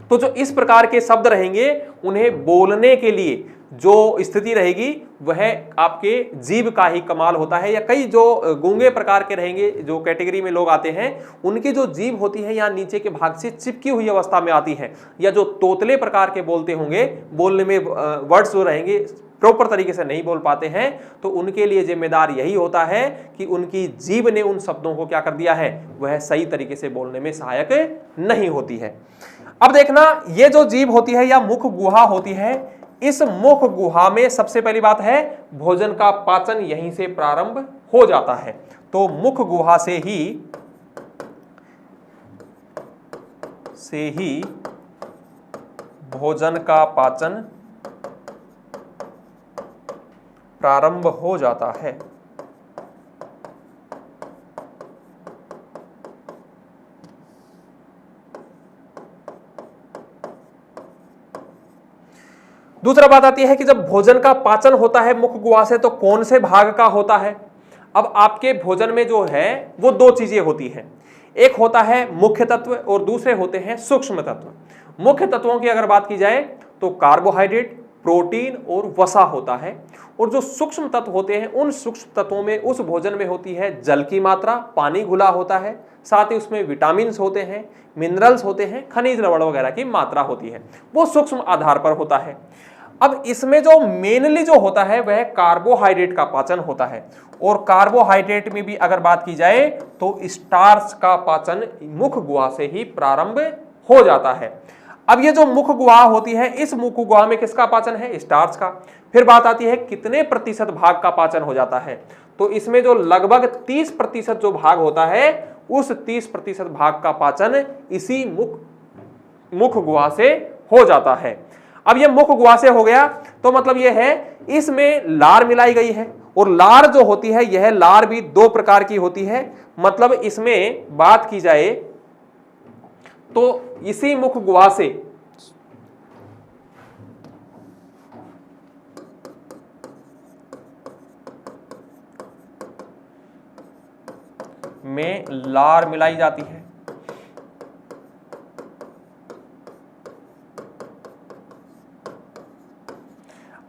तो जो इस प्रकार के शब्द रहेंगे उन्हें बोलने के लिए जो स्थिति रहेगी वह आपके जीभ का ही कमाल होता है। या कई जो गूंगे प्रकार के रहेंगे, जो कैटेगरी में लोग आते हैं, उनकी जो जीभ होती है यहाँ नीचे के भाग से चिपकी हुई अवस्था में आती है, या जो तोतले प्रकार के बोलते होंगे, बोलने में वर्ड्स जो रहेंगे प्रॉपर तरीके से नहीं बोल पाते हैं, तो उनके लिए जिम्मेदार यही होता है कि उनकी जीभ ने उन शब्दों को क्या कर दिया है, वह सही तरीके से बोलने में सहायक नहीं होती है। अब देखना ये जो जीभ होती है या मुख गुहा होती है, इस मुख गुहा में सबसे पहली बात है भोजन का पाचन यहीं से प्रारंभ हो जाता है। तो मुख गुहा से ही भोजन का पाचन प्रारंभ हो जाता है। दूसरा बात आती है कि जब भोजन का पाचन होता है मुख गुहा से तो कौन से भाग का होता है। अब आपके भोजन में जो है वो दो चीजें होती हैं, एक होता है मुख्य तत्व और दूसरे होते हैं सूक्ष्म तत्व। मुख्य तत्वों की अगर बात की जाए तो कार्बोहाइड्रेट, प्रोटीन और वसा होता है, और जो सूक्ष्म तत्व होते हैं उन सूक्ष्म तत्वों में उस भोजन में होती है जल की मात्रा, पानी घुला होता है, साथ ही उसमें विटामिन्स होते हैं, मिनरल्स होते हैं, खनिज लवण वगैरह की मात्रा होती है, वो सूक्ष्म आधार पर होता है। अब इसमें जो मेनली जो होता है वह कार्बोहाइड्रेट का पाचन होता है, और कार्बोहाइड्रेट में भी अगर बात की जाए तो स्टार्च का पाचन मुख गुहा से ही प्रारंभ हो जाता है। अब ये जो मुख गुहा होती है, इस मुख गुहा में किसका पाचन है, स्टार्च का। फिर बात आती है कितने प्रतिशत भाग का पाचन हो जाता है, तो इसमें जो लगभग 30% जो भाग होता है उस 30% भाग का पाचन इसी मुख गुहा से हो जाता है। अब ये मुख गुहा से हो गया तो मतलब ये है इसमें लार मिलाई गई है, और लार जो होती है यह लार भी दो प्रकार की होती है। मतलब इसमें बात की जाए तो इसी मुख गुहा से में लार मिलाई जाती है।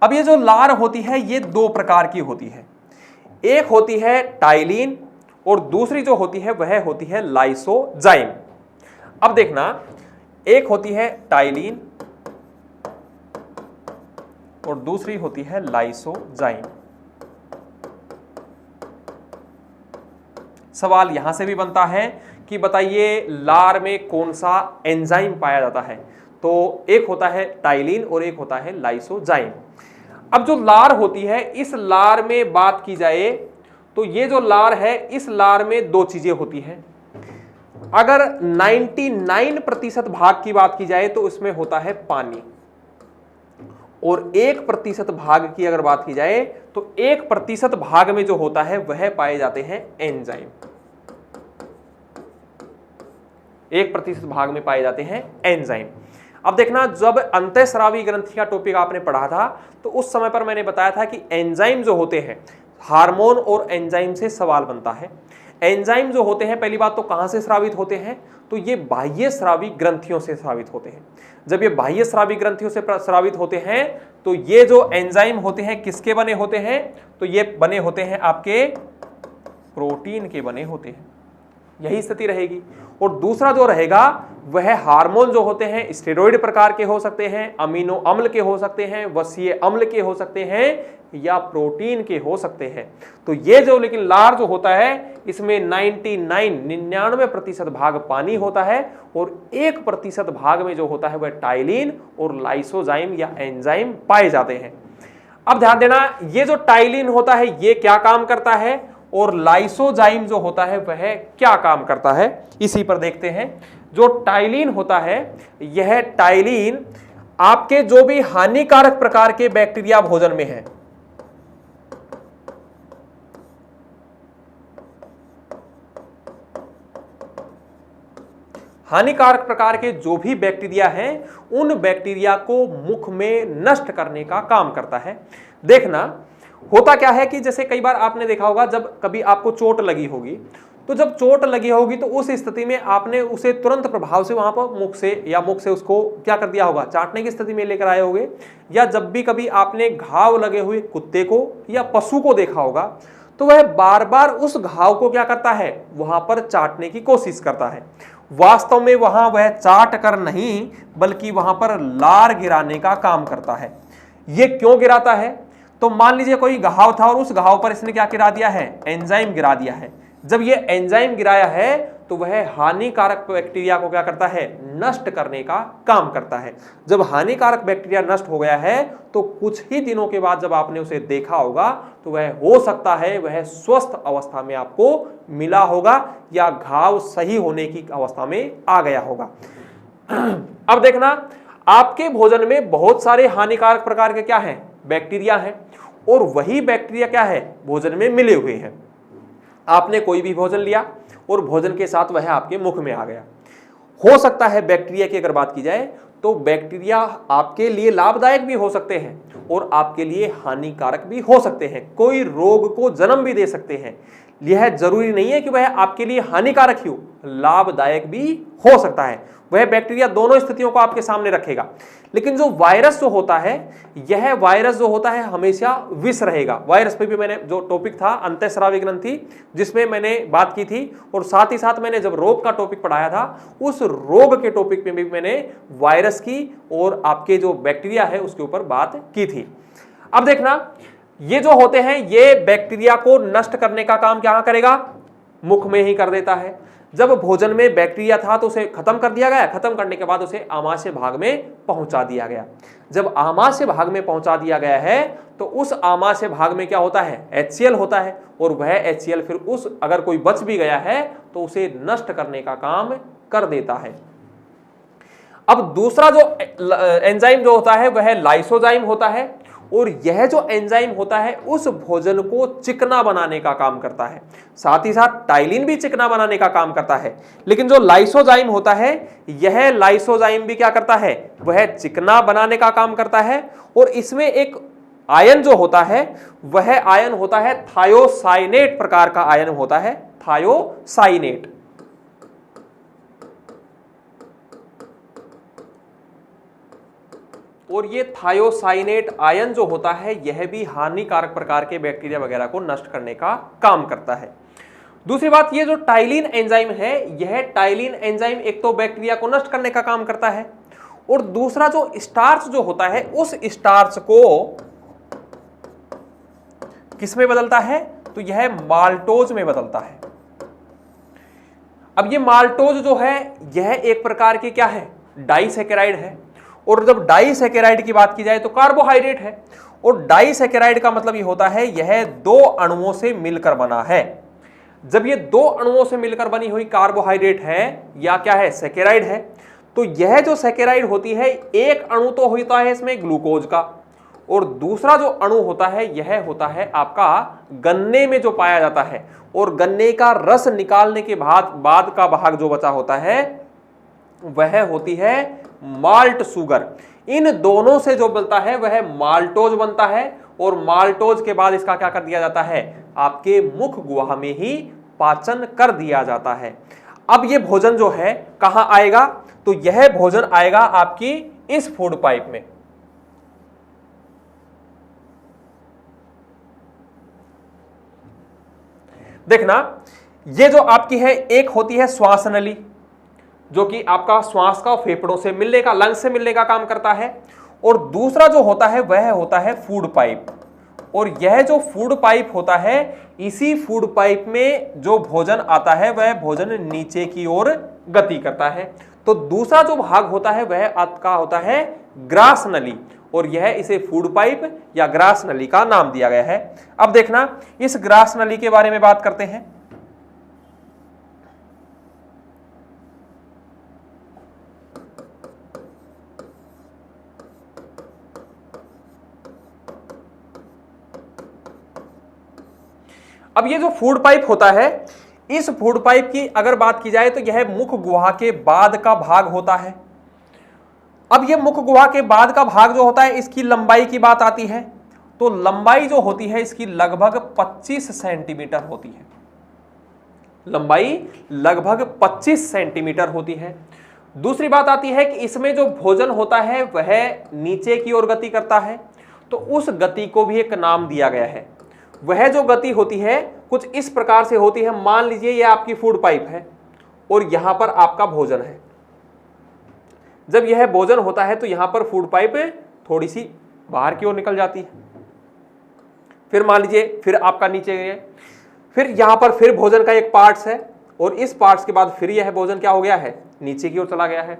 अब ये जो लार होती है ये दो प्रकार की होती है, एक होती है टाइलिन और दूसरी जो होती है वह होती है लाइसोजाइम। अब देखना, एक होती है टाइलिन और दूसरी होती है लाइसोजाइम। सवाल यहां से भी बनता है कि बताइए लार में कौन सा एंजाइम पाया जाता है, तो एक होता है टाइलिन और एक होता है लाइसोजाइम। अब जो लार होती है, इस लार में बात की जाए तो ये जो लार है, इस लार में दो चीजें होती हैं। अगर 99% भाग की बात की जाए तो उसमें होता है पानी, और 1% भाग की अगर बात की जाए तो 1% भाग में जो होता है वह पाए जाते हैं एंजाइम। 1% भाग में पाए जाते हैं एंजाइम। अब देखना, जब अंतःस्रावी ग्रंथि का टॉपिक आपने पढ़ा था तो उस समय पर मैंने बताया था कि एंजाइम जो होते हैं, हार्मोन और एंजाइम से सवाल बनता है। एंजाइम जो होते हैं, पहली बात तो कहां से स्रावित होते हैं, तो ये बाह्य स्रावी ग्रंथियों से स्रावित होते हैं। जब ये बाह्य स्रावी ग्रंथियों से स्रावित होते हैं तो ये जो एंजाइम होते हैं किसके बने होते हैं, तो ये बने होते हैं आपके प्रोटीन के बने होते हैं, यही स्थिति रहेगी। और दूसरा जो रहेगा वह हार्मोन जो होते हैं स्टेरॉइड प्रकार के हो सकते हैं, अमीनो अम्ल के हो सकते हैं, वसीय अम्ल के हो सकते हैं, या प्रोटीन के हो सकते हैं। तो ये जो लेकिन लार जो होता है इसमें 99% भाग पानी होता है और 1% भाग में जो होता है वह टाइलिन और लाइसोजाइम या एंजाइम पाए जाते हैं। अब ध्यान देना, ये जो टाइलिन होता है ये क्या काम करता है और लाइसोजाइम जो होता है वह क्या काम करता है, इसी पर देखते हैं। जो टाइलिन होता है, यह टाइलिन आपके जो भी हानिकारक प्रकार के बैक्टीरिया भोजन में है, हानिकारक प्रकार के जो भी बैक्टीरिया हैं उन बैक्टीरिया को मुख में नष्ट करने का काम करता है। देखना, होता क्या है कि जैसे कई बार आपने देखा होगा, जब कभी आपको चोट लगी होगी, तो जब चोट लगी होगी तो उस स्थिति में आपने उसे तुरंत प्रभाव से वहां पर मुख से उसको क्या कर दिया होगा, चाटने की स्थिति में लेकर आए होंगे। या जब भी कभी आपने घाव लगे हुए कुत्ते को या पशु को देखा होगा तो वह बार बार उस घाव को क्या करता है, वहां पर चाटने की कोशिश करता है। वास्तव में वहां वह चाट कर नहीं बल्कि वहां पर लार गिराने का काम करता है। यह क्यों गिराता है, तो मान लीजिए कोई घाव था और उस घाव पर इसने क्या गिरा दिया है, एंजाइम गिरा दिया है। जब ये एंजाइम गिराया है तो वह हानिकारक बैक्टीरिया को क्या करता है, नष्ट करने का काम करता है। जब हानिकारक बैक्टीरिया नष्ट हो गया है तो कुछ ही दिनों के बाद जब आपने उसे देखा होगा तो वह हो सकता है वह स्वस्थ अवस्था में आपको मिला होगा या घाव सही होने की अवस्था में आ गया होगा। अब देखना, आपके भोजन में बहुत सारे हानिकारक प्रकार के क्या हैं, बैक्टीरिया हैं, और वही बैक्टीरिया क्या है, भोजन में मिले हुए हैं। आपने कोई भी भोजन लिया और भोजन के साथ वह आपके मुख में आ गया। हो सकता है बैक्टीरिया की अगर बात की जाए तो बैक्टीरिया आपके लिए लाभदायक भी हो सकते हैं और आपके लिए हानिकारक भी हो सकते हैं, कोई रोग को जन्म भी दे सकते हैं। यह जरूरी नहीं है कि वह आपके लिए हानिकारक ही हो, लाभदायक भी हो सकता है। वह बैक्टीरिया दोनों स्थितियों को आपके सामने रखेगा। लेकिन जो वायरस जो होता है, यह वायरस जो होता है हमेशा विष रहेगा। वायरस पे भी मैंने जो टॉपिक था अंतःस्रावी ग्रंथि, जिसमें मैंने बात की थी, और साथ ही साथ मैंने जब रोग का टॉपिक पढ़ाया था उस रोग के टॉपिक में भी मैंने वायरस की और आपके जो बैक्टीरिया है उसके ऊपर बात की थी। अब देखना, ये जो होते हैं ये बैक्टीरिया को नष्ट करने का काम क्या करेगा, मुख में ही कर देता है। जब भोजन में बैक्टीरिया था तो उसे खत्म कर दिया गया, खत्म करने के बाद उसे आमाशय भाग में पहुंचा दिया गया। जब आमाशय भाग में पहुंचा दिया गया है तो उस आमाशय भाग में क्या होता है, HCl होता है, और वह HCl फिर उस अगर कोई बच भी गया है तो उसे नष्ट करने का काम कर देता है। अब दूसरा जो एंजाइम जो होता है वह लाइसोजाइम होता है, और यह जो एंजाइम होता है उस भोजन को चिकना बनाने का काम करता है। साथ ही साथ टाइलिन भी चिकना बनाने का काम करता है, लेकिन जो लाइसोजाइम होता है यह लाइसोजाइम भी क्या करता है, वह चिकना बनाने का काम करता है। और इसमें एक आयन जो होता है वह आयन होता है थायोसाइनेट प्रकार का आयन होता है, थायोसाइनेट। और ये थायोसाइनेट आयन जो होता है यह भी हानिकारक प्रकार के बैक्टीरिया वगैरह को नष्ट करने का काम करता है। दूसरी बात, ये जो टाइलिन एंजाइम है, यह टाइलिन एंजाइम एक तो बैक्टीरिया को नष्ट करने का काम करता है, और दूसरा जो स्टार्च जो होता है उस स्टार्च को किसमें बदलता है, तो यह माल्टोज में बदलता है। अब ये माल्टोज जो है यह एक प्रकार की क्या है, डाइसैकेराइड है, और जब डाइसैकेराइड की बात की जाए तो कार्बोहाइड्रेट है, और डाइसैकेराइड का मतलब ये होता है यह दो अणुओं से मिलकर बना है। जब ये दो अणुओं से मिलकर बनी हुई कार्बोहाइड्रेट है या क्या है, सैकेराइड है, तो यह जो सैकेराइड होती है, एक अणु तो होता है इसमें ग्लूकोज का, और दूसरा जो अणु होता है यह होता है आपका गन्ने में जो पाया जाता है, और गन्ने का रस निकालने के बाद का भाग जो बचा होता है वह होती है माल्ट शुगर। इन दोनों से जो बनता है वह माल्टोज बनता है, और माल्टोज के बाद इसका क्या कर दिया जाता है, आपके मुख गुहा में ही पाचन कर दिया जाता है। अब ये भोजन जो है कहां आएगा, तो यह भोजन आएगा आपकी इस फूड पाइप में। देखना, ये जो आपकी है, एक होती है श्वास नली जो कि आपका श्वास का फेफड़ों से मिलने का, लंग्स से मिलने का काम करता है, और दूसरा जो होता है वह होता है फूड पाइप। और यह जो फूड पाइप होता है, इसी फूड पाइप में जो भोजन आता है वह भोजन नीचे की ओर गति करता है। तो दूसरा जो भाग होता है वह आपका होता है ग्रास नली, और यह इसे फूड पाइप या ग्रास नली का नाम दिया गया है। अब देखना, इस ग्रास नली के बारे में बात करते हैं। अब ये जो फूड पाइप होता है, इस फूड पाइप की अगर बात की जाए तो यह मुख गुहा के बाद का भाग होता है। अब ये मुख गुहा के बाद का भाग जो होता है, इसकी लंबाई की बात आती है, तो लंबाई जो होती है इसकी लगभग 25 सेंटीमीटर होती है। लंबाई लगभग 25 सेंटीमीटर होती है। दूसरी बात आती है कि इसमें जो भोजन होता है वह नीचे की ओर गति करता है, तो उस गति को भी एक नाम दिया गया है। वह जो गति होती है कुछ इस प्रकार से होती है, मान लीजिए यह आपकी फूड पाइप है और यहां पर आपका भोजन है। जब यह भोजन होता है तो यहां पर फूड पाइप थोड़ी सी बाहर की ओर निकल जाती है, फिर मान लीजिए फिर आपका नीचे गए, फिर यहां पर फिर भोजन का एक पार्ट्स है, और इस पार्ट्स के बाद फिर यह भोजन क्या हो गया है, नीचे की ओर चला गया है,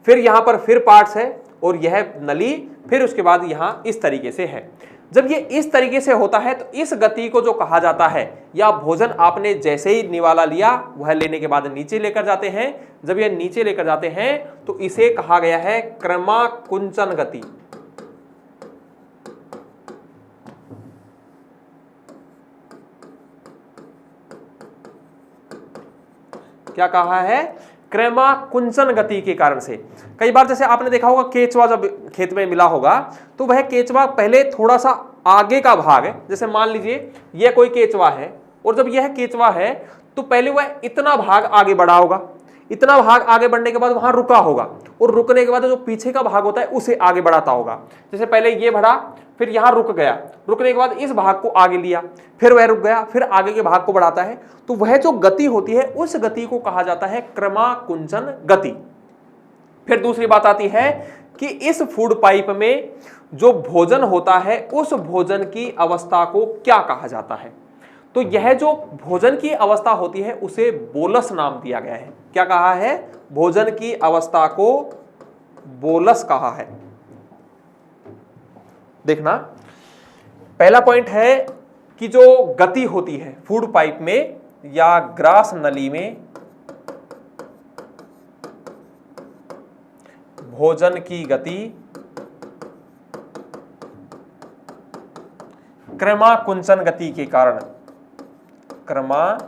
फिर यहां पर फिर पार्ट्स है, और यह नली फिर उसके बाद यहां इस तरीके से है। जब ये इस तरीके से होता है तो इस गति को जो कहा जाता है, या भोजन आपने जैसे ही निवाला लिया वह लेने के बाद नीचे लेकर जाते हैं, जब ये नीचे लेकर जाते हैं तो इसे कहा गया है क्रमाकुंचन गति। क्या कहा है, क्रमाकुंचन गति के कारण से। कई बार जैसे आपने देखा होगा केचवा जब खेत में मिला होगा तो वह केचवा पहले थोड़ा सा आगे का भाग है, जैसे मान लीजिए यह कोई केचवा है, और जब यह केचवा है तो पहले वह इतना भाग आगे बढ़ा होगा, इतना भाग आगे बढ़ने के बाद वहां रुका होगा, और रुकने के बाद जो पीछे का भाग होता है उसे आगे बढ़ाता होगा। जैसे पहले ये बढ़ा, फिर यहां रुक गया, रुकने के बाद इस भाग को आगे लिया, फिर वह रुक गया, फिर आगे के भाग को बढ़ाता है। तो वह जो गति होती है उस गति को कहा जाता है क्रमाकुंचन गति। फिर दूसरी बात आती है कि इस फूड पाइप में जो भोजन होता है उस भोजन की अवस्था को क्या कहा जाता है, तो यह जो भोजन की अवस्था होती है उसे बोलस नाम दिया गया है। क्या कहा है, भोजन की अवस्था को बोलस कहा है। देखना, पहला पॉइंट है कि जो गति होती है फूड पाइप में या ग्रास नली में, भोजन की गति क्रमाकुंचन गति के कारण, क्रमाकुंचन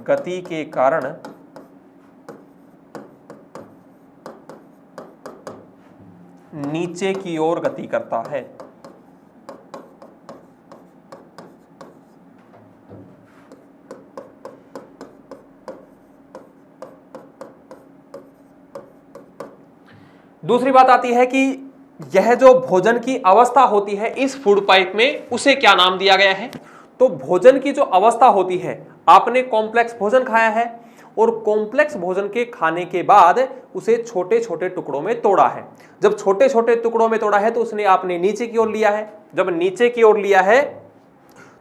गति के कारण नीचे की ओर गति करता है। दूसरी बात आती है कि यह जो भोजन की अवस्था होती है इस फूड पाइप में, उसे क्या नाम दिया गया है? तो भोजन की जो अवस्था होती है, आपने कॉम्प्लेक्स भोजन खाया है और कॉम्प्लेक्स भोजन के खाने के बाद उसे छोटे छोटे टुकड़ों में तोड़ा है। जब छोटे छोटे टुकड़ों में तोड़ा है तो उसने आपने नीचे की ओर लिया है। जब नीचे की ओर लिया है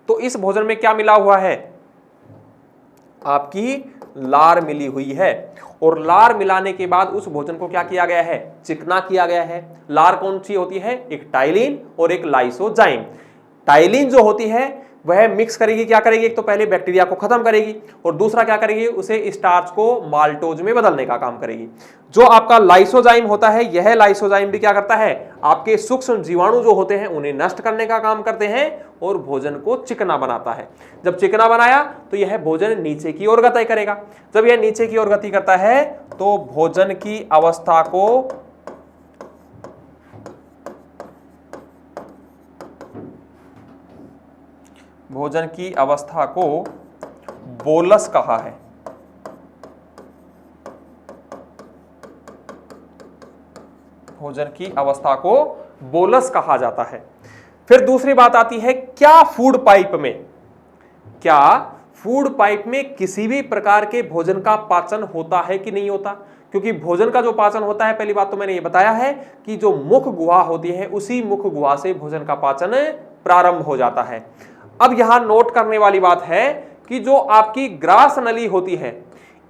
तो इस भोजन में क्या मिला हुआ है? आपकी लार मिली हुई है। और लार मिलाने के बाद उस भोजन को क्या किया गया है? चिकना किया गया है। लार कौन सी होती है? एक टाइलिन और एक लाइसोजाइम। टाइलिन जो होती है वह मिक्स करेगी, क्या करेगी? एक तो पहले बैक्टीरिया को खत्म करेगी और दूसरा क्या करेगी? उसे स्टार्च को माल्टोज में बदलने का काम करेगी। जो आपका लाइसोजाइम होता है, यह लाइसोजाइम भी क्या करता है? आपके सूक्ष्म जीवाणु जो होते हैं उन्हें नष्ट करने का काम करते हैं और भोजन को चिकना बनाता है। जब चिकना बनाया तो यह भोजन नीचे की ओर गति करेगा। जब यह नीचे की ओर गति करता है तो भोजन की अवस्था को बोलस कहा है। भोजन की अवस्था को बोलस कहा जाता है। फिर दूसरी बात आती है, क्या फूड पाइप में किसी भी प्रकार के भोजन का पाचन होता है कि नहीं होता? क्योंकि भोजन का जो पाचन होता है, पहली बात तो मैंने ये बताया है कि जो मुख गुहा होती है उसी मुख गुहा से भोजन का पाचन प्रारंभ हो जाता है। अब यहां नोट करने वाली बात है कि जो आपकी ग्रास नली होती है,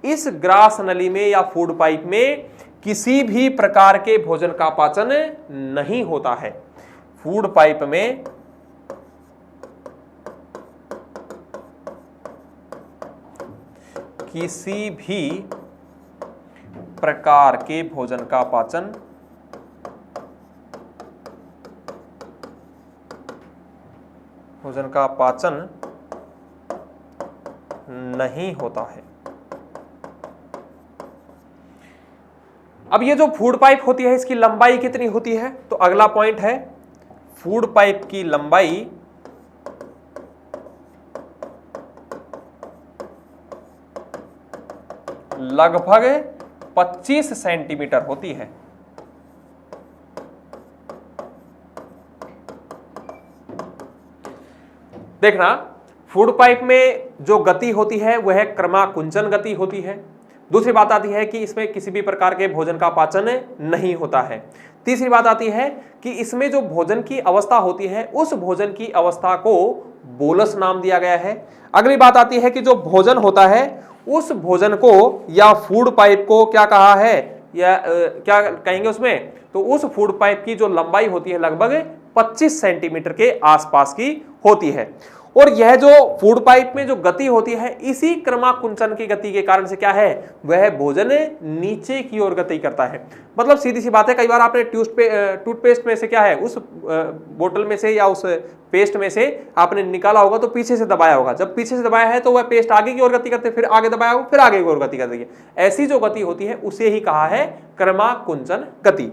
इस ग्रास नली में या फूड पाइप में किसी भी प्रकार के भोजन का पाचन नहीं होता है। फूड पाइप में किसी भी प्रकार के भोजन का पाचन नहीं होता है। अब ये जो फूड पाइप होती है इसकी लंबाई कितनी होती है? तो अगला पॉइंट है, फूड पाइप की लंबाई लगभग 25 सेंटीमीटर होती है। देखना, फूड पाइप में जो गति होती है वह क्रमाकुंचन गति होती है। दूसरी बात आती है कि इसमें किसी भी प्रकार के भोजन का पाचन नहीं होता है। तीसरी बात आती है कि इसमें जो भोजन की अवस्था होती है उस भोजन की अवस्था को बोलस नाम दिया गया है। अगली बात आती है कि जो भोजन होता है उस भोजन को या फूड पाइप को क्या कहा है, या क्या कहेंगे उसमें? तो उस फूड पाइप की जो लंबाई होती है लगभग 25 सेंटीमीटर के आसपास की होती है। और यह जो फूड पाइप में जो गति होती है, इसी क्रमाकुंचन की गति के कारण से क्या है, वह भोजन नीचे की ओर गति करता है। मतलब सीधी सी बात है, कई बार आपने टूथपेस्ट में से क्या है, उस बोतल में से या उस पेस्ट में से आपने निकाला होगा तो पीछे से दबाया होगा। जब पीछे से दबाया है तो वह पेस्ट आगे की ओर गति करते, फिर आगे दबाया होगा, फिर आगे की ओर गति करती है। ऐसी जो गति होती है उसे ही कहा है क्रमाकुंचन गति।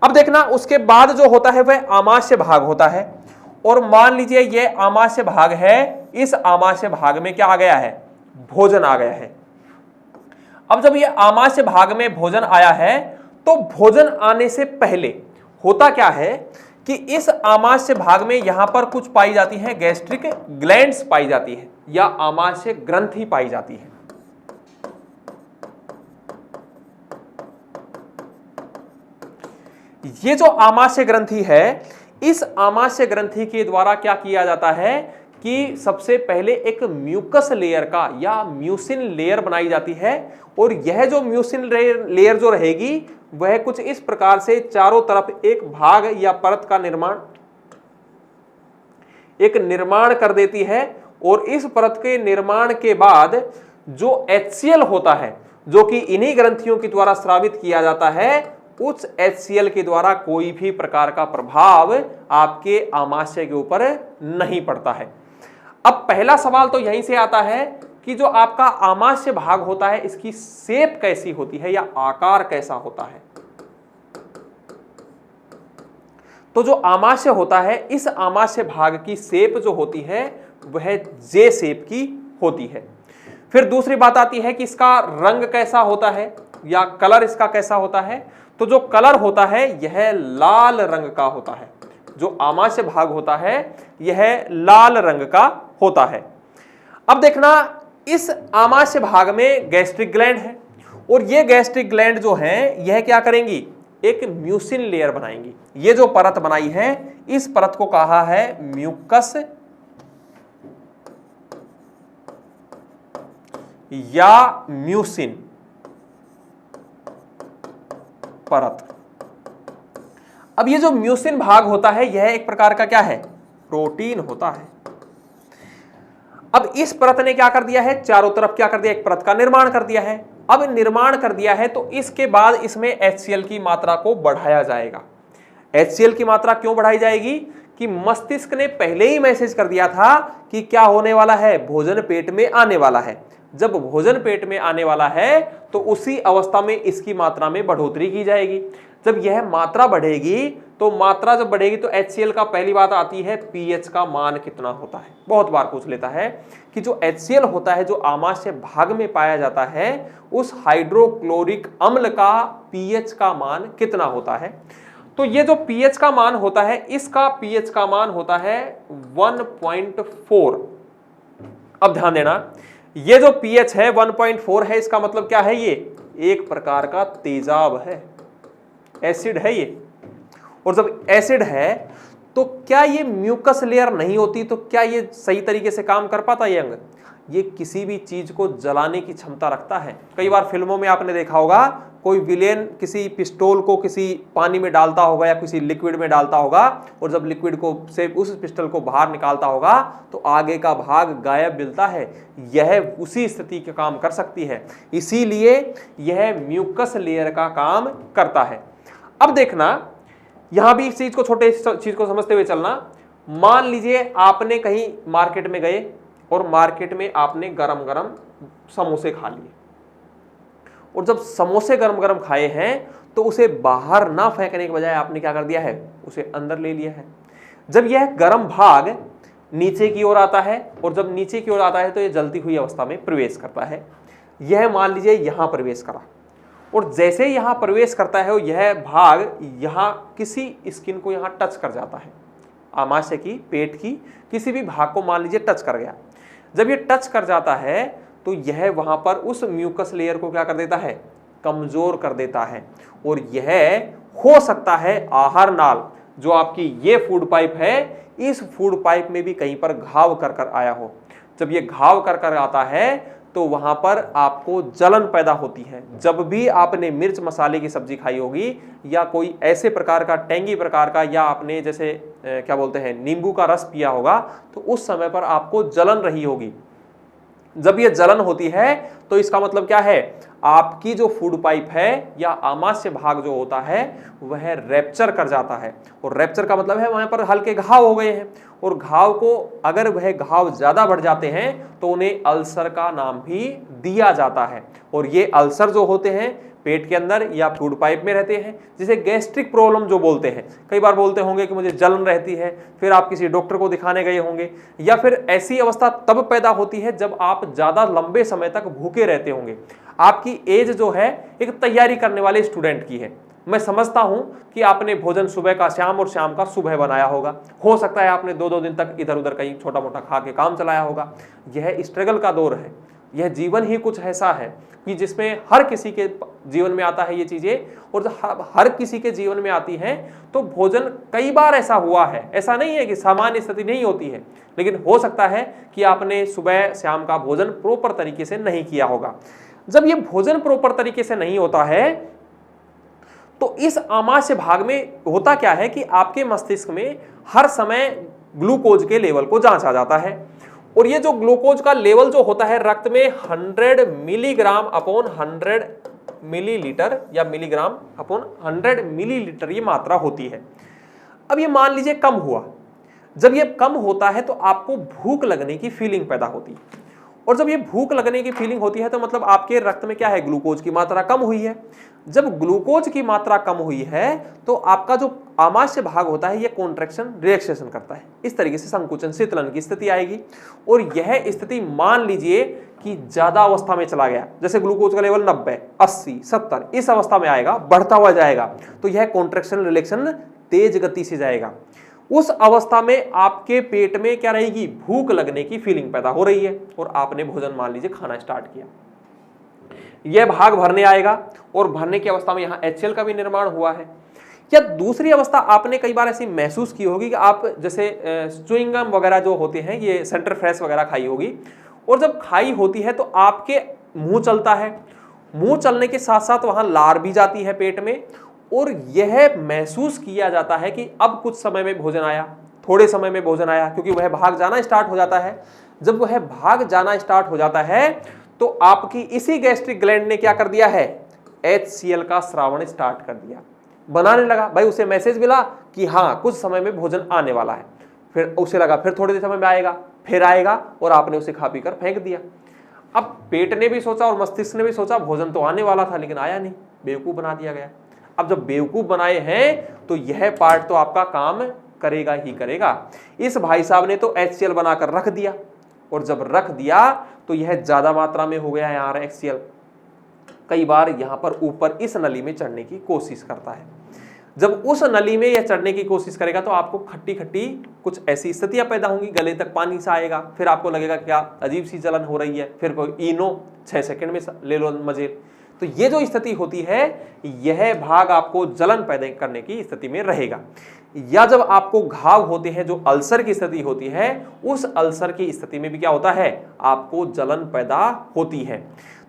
अब देखना, उसके बाद जो होता है वह आमाशय भाग होता है। और मान लीजिए यह आमाशय भाग है, इस आमाशय भाग में क्या आ गया है, भोजन आ गया है। अब जब यह आमाशय भाग में भोजन आया है तो भोजन आने से पहले होता क्या है कि इस आमाशय भाग में यहां पर कुछ पाई जाती है, गैस्ट्रिक ग्लैंड्स पाई जाती है या आमाशय ग्रंथि पाई जाती है। ये जो आमाशय ग्रंथि है, इस आमाशय ग्रंथि के द्वारा क्या किया जाता है कि सबसे पहले एक म्यूकस लेयर का या म्यूसिन लेयर बनाई जाती है। और यह जो म्यूसिन लेयर जो रहेगी वह कुछ इस प्रकार से चारों तरफ एक भाग या परत का निर्माण कर देती है। और इस परत के निर्माण के बाद जो HCl होता है, जो कि इन्हीं ग्रंथियों के द्वारा स्रावित किया जाता है, उस HCl के द्वारा कोई भी प्रकार का प्रभाव आपके आमाशय के ऊपर नहीं पड़ता है। अब पहला सवाल तो यहीं से आता है कि जो आपका आमाशय भाग होता है इसकी शेप कैसी होती है या आकार कैसा होता है। तो जो आमाशय होता है, इस आमाशय भाग की शेप जो होती है वह जे शेप की होती है। फिर दूसरी बात आती है कि इसका रंग कैसा होता है या कलर इसका कैसा होता है। तो जो कलर होता है यह लाल रंग का होता है। जो आमाशय भाग होता है यह लाल रंग का होता है। अब देखना, इस आमाशय भाग में गैस्ट्रिक ग्लैंड है और ये गैस्ट्रिक ग्लैंड जो है यह क्या करेंगी, एक म्यूसिन लेयर बनाएंगी। ये जो परत बनाई है इस परत को कहा है म्यूकस या म्यूसिन परत। अब ये जो म्यूसिन भाग होता है यह एक प्रकार का क्या है, प्रोटीन होता है। अब इस परत ने क्या कर दिया है, चारों तरफ क्या कर दिया, एक परत का निर्माण कर दिया है। अब निर्माण कर दिया है तो इसके बाद इसमें HCl की मात्रा को बढ़ाया जाएगा। HCl की मात्रा क्यों बढ़ाई जाएगी कि मस्तिष्क ने पहले ही मैसेज कर दिया था कि क्या होने वाला है, भोजन पेट में आने वाला है। जब भोजन पेट में आने वाला है तो उसी अवस्था में इसकी मात्रा में बढ़ोतरी की जाएगी। जब यह मात्रा बढ़ेगी तो मात्रा जब बढ़ेगी तो HCl का पहली बात आती है pH का मान कितना होता है। बहुत बार पूछ लेता है कि जो HCl होता है जो आमाशय भाग में पाया जाता है उस हाइड्रोक्लोरिक अम्ल का pH का मान कितना होता है। तो ये जो pH का मान होता है इसका pH का मान होता है 1.4। अब ध्यान देना, ये जो pH है 1.4 है, इसका मतलब क्या है, ये एक प्रकार का तेजाब है, एसिड है ये। और जब एसिड है तो क्या ये म्यूकस लेयर नहीं होती तो क्या ये सही तरीके से काम कर पाता ये अंग? ये किसी भी चीज को जलाने की क्षमता रखता है। कई बार फिल्मों में आपने देखा होगा कोई विलेन किसी पिस्टल को किसी पानी में डालता होगा या किसी लिक्विड में डालता होगा और जब लिक्विड को से उस पिस्टल को बाहर निकालता होगा तो आगे का भाग गायब मिलता है। यह उसी स्थिति का काम कर सकती है, इसीलिए यह म्यूकस लेयर का काम करता है। अब देखना, यहां भी इस चीज को, छोटे चीज को समझते हुए चलना। मान लीजिए आपने कहीं मार्केट में गए और मार्केट में आपने गरम गरम समोसे खा लिए और जब समोसे गरम गरम खाए हैं तो उसे बाहर ना फेंकने के बजाय आपने क्या कर दिया है, उसे अंदर ले लिया है। जब यह गरम भाग नीचे की ओर आता है और जब नीचे की ओर आता है तो यह जलती हुई अवस्था में प्रवेश करता है। यह मान लीजिए यहां प्रवेश करा और जैसे यहां प्रवेश करता है यह भाग यहां किसी स्किन को यहां टच कर जाता है, आमाशय की, पेट की किसी भी भाग को मान लीजिए टच कर गया। जब ये टच कर जाता है तो यह वहां पर उस म्यूकस लेयर को क्या कर देता है, कमजोर कर देता है। और यह हो सकता है आहार नाल, जो आपकी ये फूड पाइप है, इस फूड पाइप में भी कहीं पर घाव कर कर आया हो। जब ये घाव कर कर आता है तो वहां पर आपको जलन पैदा होती है। जब भी आपने मिर्च मसाले की सब्जी खाई होगी या कोई ऐसे प्रकार का टेंगी प्रकार का, या आपने जैसे क्या बोलते हैं नींबू का रस पिया होगा, तो उस समय पर आपको जलन रही होगी। जब ये जलन होती है तो इसका मतलब क्या है, आपकी जो फूड पाइप है या आमाशय भाग जो होता है वह रैप्चर कर जाता है। और रैप्चर का मतलब है वहां पर हल्के घाव हो गए हैं, और घाव को अगर वह घाव ज्यादा बढ़ जाते हैं तो उन्हें अल्सर का नाम भी दिया जाता है। और ये अल्सर जो होते हैं पेट के अंदर या फूड पाइप में रहते हैं, जिसे गैस्ट्रिक प्रॉब्लम जो बोलते हैं। कई बार बोलते होंगे कि मुझे जलन रहती है, फिर आप किसी डॉक्टर को दिखाने गए होंगे, या फिर ऐसी अवस्था तब पैदा होती है जब आप ज्यादा लंबे समय तक भूखे रहते होंगे। आपकी एज जो है एक तैयारी करने वाले स्टूडेंट की है। मैं समझता हूं कि आपने भोजन सुबह का शाम और शाम का सुबह बनाया होगा। हो सकता है आपने 2-2 दिन तक इधर उधर कहीं छोटा मोटा खा के काम चलाया होगा। यह स्ट्रगल का दौर है, यह जीवन ही कुछ ऐसा है कि जिसमें हर किसी के जीवन में आता है ये चीजें, और जब हर किसी के जीवन में आती हैं तो भोजन कई बार ऐसा हुआ है। ऐसा नहीं है कि सामान्य स्थिति नहीं होती है, लेकिन हो सकता है कि आपने सुबह शाम का भोजन प्रॉपर तरीके से नहीं किया होगा। जब ये भोजन प्रॉपर तरीके से नहीं होता है तो इस आमाशय भाग में होता क्या है कि आपके मस्तिष्क में हर समय ग्लूकोज के लेवल को जांचा जाता है। और ये जो ग्लूकोज का लेवल जो होता है रक्त में 100 मिलीग्राम अपॉन 100 मिलीलीटर या मिलीग्राम अपॉन 100 मिलीलीटर ये मात्रा होती है। अब ये मान लीजिए कम हुआ। जब ये कम होता है तो आपको भूख लगने की फीलिंग पैदा होती है, और जब ये भूख लगने की फीलिंग होती है तो मतलब आपके रक्त में क्या है, ग्लूकोज की मात्रा कम हुई है। जब ग्लूकोज की मात्रा कम हुई है तो आपका जो आमाशय भाग होता है ये कॉन्ट्रैक्शन रिलैक्सेशन करता है, इस तरीके से संकुचन शीतलन की स्थिति आएगी। और यह स्थिति मान लीजिए कि ज्यादा अवस्था में चला गया, जैसे ग्लूकोज का लेवल 90, 80, 70 इस अवस्था में आएगा, बढ़ता हुआ जाएगा, तो यह कॉन्ट्रैक्शन रिलैक्सेशन तेज गति से जाएगा। उस अवस्था में आपके पेट में क्या रहेगी, भूख लगने की फीलिंग पैदा हो रही है और आपने भोजन मान लीजिए खाना स्टार्ट किया। यह भाग भरने आएगा और भरने की अवस्था में यहां HCl का भी निर्माण हुआ है। या दूसरी अवस्था आपने कई बार ऐसी महसूस की होगी कि आप जैसे च्युइंगम वगैरह जो होते हैं, ये सेंटर फ्रेश वगैरह खाई होगी, और जब खाई होती है तो आपके मुंह चलता है, मुंह चलने के साथ साथ वहां लार भी जाती है पेट में, और यह महसूस किया जाता है कि अब कुछ समय में भोजन आया, थोड़े समय में भोजन आया, क्योंकि वह भाग जाना स्टार्ट हो जाता है। जब वह भाग जाना स्टार्ट हो जाता है तो आपकी इसी गैस्ट्रिक ग्लैंड ने क्या कर दिया है, HCl का स्रावण स्टार्ट कर दिया, बनाने लगा। भाई उसे मैसेज मिला कि हाँ कुछ समय में भोजन आने वाला है, फिर उसे लगा फिर थोड़े देर समय में आएगा, फिर आएगा, और आपने उसे खा पी कर फेंक दिया। अब पेट ने भी सोचा और मस्तिष्क ने भी सोचा भोजन तो आने वाला था लेकिन आया नहीं, बेवकूफ बना दिया गया। अब जब बेवकूफ बनाए हैं तो यह पार्ट तो आपका काम करेगा ही करेगा। इस भाई साहब ने तो HCl बनाकर रख दिया, और जब रख दिया तो यह ज्यादा मात्रा में हो गया यार HCl। कई बार यहां पर ऊपर इस नली में चढ़ने की कोशिश करता है। जब उस नली में यह चढ़ने की कोशिश करेगा तो आपको खट्टी खट्टी कुछ ऐसी स्थितियां पैदा होंगी, गले तक पानी सा आएगा, फिर आपको लगेगा क्या अजीब सी जलन हो रही है, फिर कोई इनो 6 सेकंड में ले लो मजे। तो ये जो स्थिति होती है यह भाग आपको जलन पैदा करने की स्थिति में रहेगा। या जब आपको घाव होते हैं, जो अल्सर की स्थिति होती है, उस अल्सर की स्थिति में भी क्या होता है, आपको जलन पैदा होती है।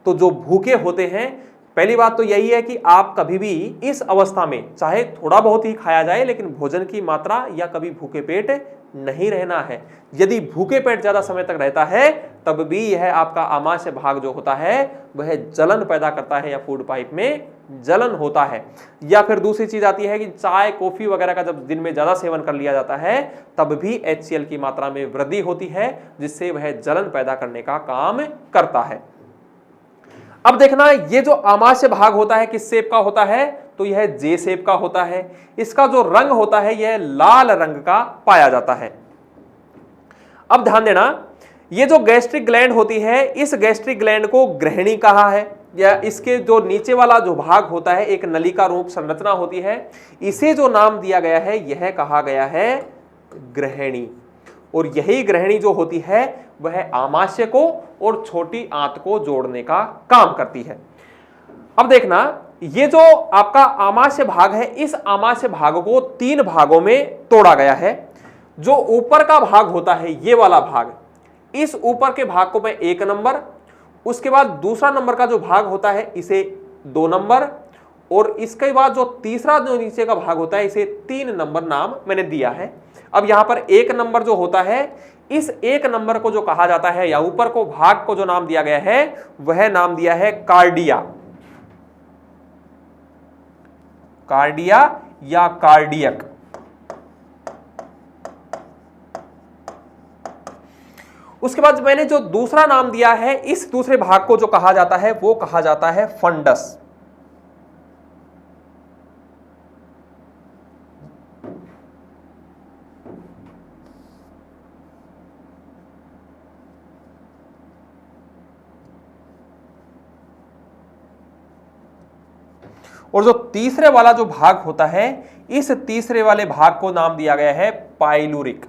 तो जो भूखे होते हैं, पहली बात तो यही है कि आप कभी भी इस अवस्था में चाहे थोड़ा बहुत ही खाया जाए लेकिन भोजन की मात्रा या कभी भूखे पेट नहीं रहना है। यदि भूखे पेट ज्यादा समय तक रहता है तब भी यह आपका आमाशय भाग जो होता है वह जलन पैदा करता है या फूड पाइप में जलन होता है। या फिर दूसरी चीज आती है कि चाय कॉफी वगैरह का जब दिन में ज्यादा सेवन कर लिया जाता है तब भी HCl की मात्रा में वृद्धि होती है, जिससे वह जलन पैदा करने का काम करता है। अब देखना ये जो आमाशय भाग होता है किस शेप का होता है, तो यह जे शेप का होता है। इसका जो रंग होता है यह लाल रंग का पाया जाता है। अब ध्यान देना, ये जो गैस्ट्रिक ग्लैंड होती है, इस गैस्ट्रिक ग्लैंड को ग्रहणी कहा है, या इसके जो नीचे वाला जो भाग होता है एक नली का रूप संरचना होती है, इसे जो नाम दिया गया है यह कहा गया है ग्रहणी। और यही ग्रहणी जो होती है वह आमाशय को और छोटी आंत को जोड़ने का काम करती है। अब देखना, ये जो आपका आमाशय भाग है, इस आमाशय भाग को 3 भागों में तोड़ा गया है। जो ऊपर का भाग होता है ये वाला भाग, इस ऊपर के भाग को मैं 1 नंबर, उसके बाद दूसरा नंबर का जो भाग होता है इसे 2 नंबर, और इसके बाद जो तीसरा जो नीचे का भाग होता है इसे 3 नंबर नाम मैंने दिया है। अब यहां पर 1 नंबर जो होता है, इस 1 नंबर को जो कहा जाता है या ऊपर को भाग को जो नाम दिया गया है वह नाम दिया है कार्डिया। कार्डिया या कार्डियक। उसके बाद मैंने जो दूसरा नाम दिया है, इस दूसरे भाग को जो कहा जाता है वो कहा जाता है फंडस। और जो तीसरे वाला जो भाग होता है, इस तीसरे वाले भाग को नाम दिया गया है पाइलुरिक।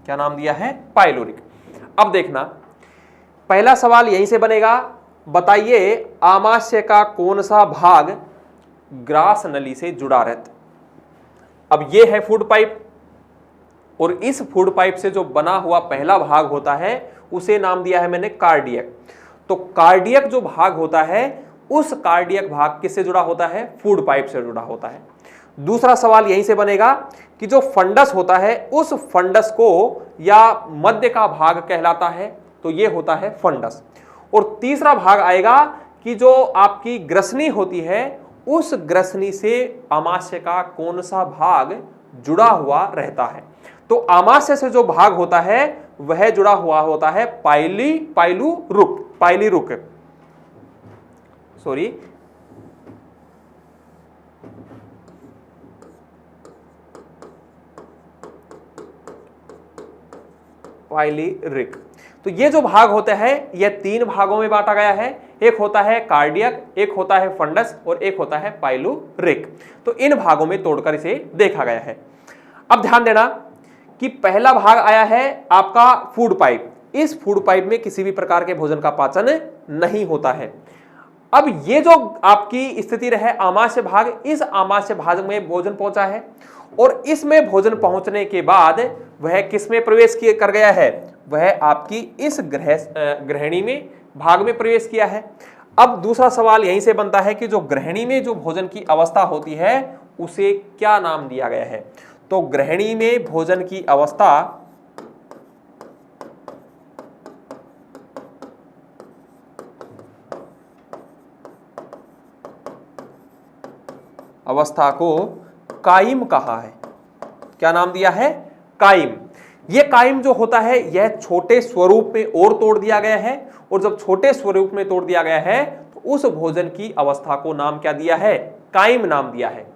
क्या नाम दिया है? पाइलुरिक। अब देखना, पहला सवाल यहीं से बनेगा, बताइए आमाशय का कौन सा भाग ग्रास नली से जुड़ा रहता। अब यह है फूड पाइप, और इस फूड पाइप से जो बना हुआ पहला भाग होता है उसे नाम दिया है मैंने कार्डियक। तो कार्डियक जो भाग होता है, उस कार्डियक भाग किससे जुड़ा होता है? फूड पाइप से जुड़ा होता है। दूसरा सवाल यहीं से बनेगा कि जो फंडस होता है, उस फंडस को या मध्य का भाग कहलाता है, तो ये होता है फंडस। और तीसरा भाग आएगा कि जो आपकी ग्रसनी होती है, उस ग्रसनी से आमाशय का कौन सा भाग जुड़ा हुआ रहता है। तो आमाशय से जो भाग होता है वह जुड़ा हुआ होता है पाइलीरुक सॉरी पाइलीरिक। तो ये जो भाग होता है यह 3 भागों में बांटा गया है। एक होता है कार्डियक, एक होता है फंडस और एक होता है पाइलोरिक। तो इन भागों में तोड़कर इसे देखा गया है। अब ध्यान देना कि पहला भाग आया है आपका फूड पाइप। इस फूड पाइप में किसी भी प्रकार के भोजन का पाचन नहीं होता है। अब ये जो आपकी स्थिति रहे आमाशय भाग, इस आमाशय भाग में भोजन पहुंचा है और इसमें भोजन पहुंचने के बाद वह किसमें प्रवेश कर गया है, वह आपकी इस ग्रहणी में भाग में प्रवेश किया है। अब दूसरा सवाल यहीं से बनता है कि जो ग्रहणी में जो भोजन की अवस्था होती है उसे क्या नाम दिया गया है। तो ग्रहणी में भोजन की अवस्था को काइम कहा है। क्या नाम दिया है, काइम। यह काइम जो होता है यह छोटे स्वरूप में और तोड़ दिया गया है, और जब छोटे स्वरूप में तोड़ दिया गया है तो उस भोजन की अवस्था को नाम क्या दिया है, काइम नाम दिया है।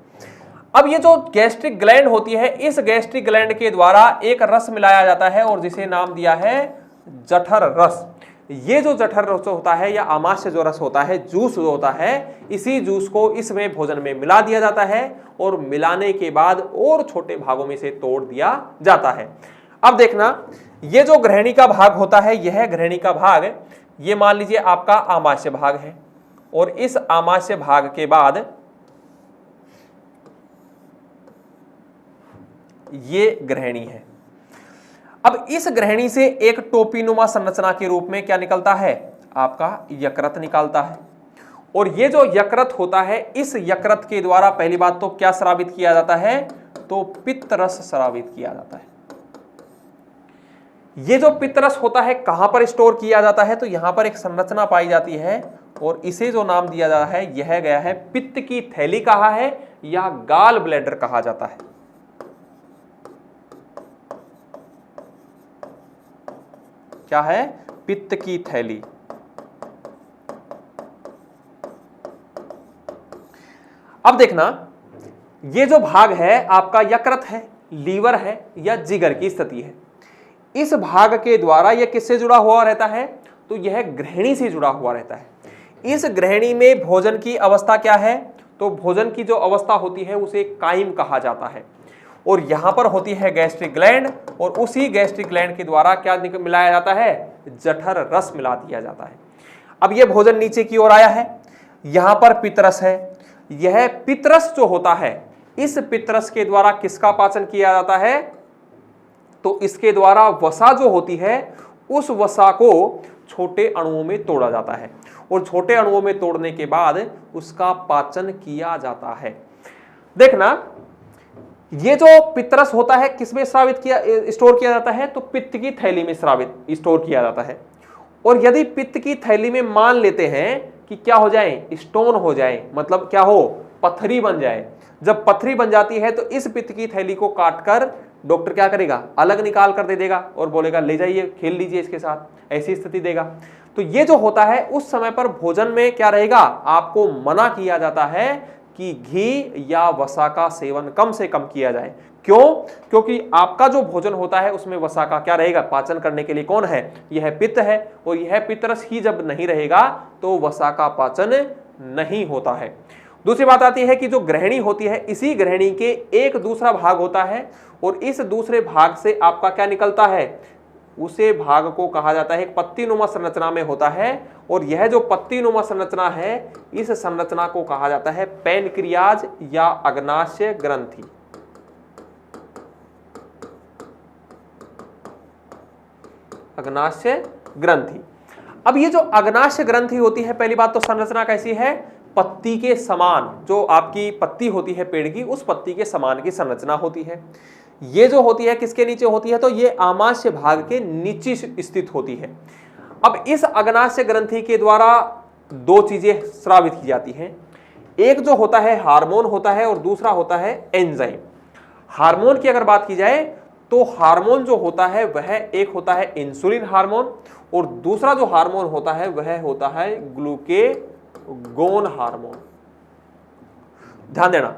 अब ये जो गैस्ट्रिक ग्लैंड होती है, इस गैस्ट्रिक ग्लैंड के द्वारा एक रस मिलाया जाता है और जिसे नाम दिया है जठर रस। ये जो जठर रस होता है या आमाशय जो रस होता है, जूस जो होता है, इसी जूस को इसमें भोजन में मिला दिया जाता है और मिलाने के बाद और छोटे भागों में से तोड़ दिया जाता है। अब देखना, ये जो ग्रहणी का भाग होता है, यह ग्रहणी का भाग, ये मान लीजिए आपका आमाशय भाग है और इस आमाशय भाग के बाद ये ग्रहणी है। अब इस ग्रहणी से एक टोपीनुमा संरचना के रूप में क्या निकलता है, आपका यकृत निकलता है। और ये जो यकृत होता है, इस यकृत के द्वारा पहली बात तो क्या स्रावित किया जाता है, तो पित्तरस स्रावित किया जाता है। ये जो पित्तरस होता है कहां पर स्टोर किया जाता है, तो यहां पर एक संरचना पाई जाती है और इसे जो नाम दिया जाता है यह गया है पित्त की थैली कहा है या गाल ब्लैडर कहा जाता है। क्या है, पित्त की थैली। अब देखना, ये जो भाग है आपका यकृत है, लीवर है या जिगर की स्थिति है। इस भाग के द्वारा यह किससे जुड़ा हुआ रहता है, तो यह ग्रहणी से जुड़ा हुआ रहता है। इस ग्रहणी में भोजन की अवस्था क्या है, तो भोजन की जो अवस्था होती है उसे काइम कहा जाता है। और यहां पर होती है गैस्ट्रिक ग्लैंड और उसी गैस्ट्रिक ग्लैंड के द्वारा क्या मिलाया जाता है, जठर रस मिला दिया जाता है। अब यह भोजन नीचे की ओर आया है, यहां पर पित्तरस है। यह पित्तरस जो होता है, इस पित्तरस के द्वारा किसका पाचन किया जाता है, तो इसके द्वारा वसा जो होती है उस वसा को छोटे अणुओं में तोड़ा जाता है और छोटे अणुओं में तोड़ने के बाद उसका पाचन किया जाता है। देखना, ये जो पित्तरस होता है किसमें स्टोर किया जाता है, तो पित्त की थैली में स्टोर किया जाता है। और यदि पित्त की थैली में मान लेते हैं कि क्या हो जाए, स्टोन हो जाए, मतलब क्या हो, पत्थरी बन जाए। जब पत्थरी बन जाती है तो इस पित्त की थैली को काटकर डॉक्टर क्या करेगा, अलग निकाल कर दे देगा और बोलेगा ले जाइए, खेल लीजिए इसके साथ, ऐसी स्थिति देगा। तो ये जो होता है उस समय पर भोजन में क्या रहेगा, आपको मना किया जाता है कि घी या वसा का सेवन कम से कम किया जाए। क्यों, क्योंकि आपका जो भोजन होता है उसमें वसा का क्या रहेगा, पाचन करने के लिए कौन है, यह पित्त है। और यह पित्तरस ही जब नहीं रहेगा तो वसा का पाचन नहीं होता है। दूसरी बात आती है कि जो ग्रहणी होती है, इसी ग्रहणी के एक दूसरा भाग होता है और इस दूसरे भाग से आपका क्या निकलता है, उसे भाग को कहा जाता है, एक पत्तीनुमा संरचना में होता है। और यह जो पत्तीनुमा संरचना है, इस संरचना को कहा जाता है पैनक्रियाज या अग्नाशय ग्रंथि। अग्नाशय ग्रंथि। अब ये जो अग्नाशय ग्रंथि होती है, पहली बात तो संरचना कैसी है, पत्ती के समान, जो आपकी पत्ती होती है पेड़ की, उस पत्ती के समान की संरचना होती है। ये जो होती है किसके नीचे होती है, तो ये आमाशय भाग के नीचे स्थित होती है। अब इस अग्नाशय ग्रंथि के द्वारा दो चीजें स्रावित की जाती हैं। एक जो होता है हार्मोन होता है और दूसरा होता है एंजाइम। हार्मोन की अगर बात की जाए तो हार्मोन जो होता है वह एक होता है इंसुलिन हार्मोन और दूसरा जो हार्मोन होता है वह होता है ग्लूकेगोन हार्मोन। ध्यान देना,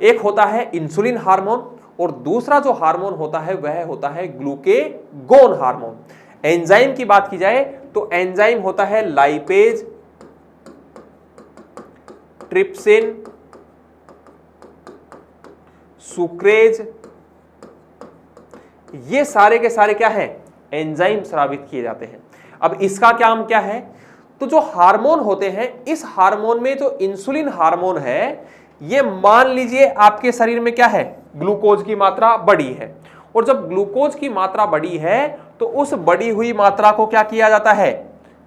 एक होता है इंसुलिन हार्मोन और दूसरा जो हार्मोन होता है वह होता है ग्लूकेगोन हार्मोन। एंजाइम की बात की जाए तो एंजाइम होता है लाइपेज, ट्रिप्सिन, सुक्रेज, ये सारे के सारे क्या है, एंजाइम स्रावित किए जाते हैं। अब इसका काम क्या है, तो जो हार्मोन होते हैं इस हार्मोन में जो इंसुलिन हार्मोन है, ये मान लीजिए आपके शरीर में क्या है, ग्लूकोज की मात्रा बढ़ी है, और जब ग्लूकोज की मात्रा बढ़ी है तो उस बढ़ी हुई मात्रा को क्या किया जाता है,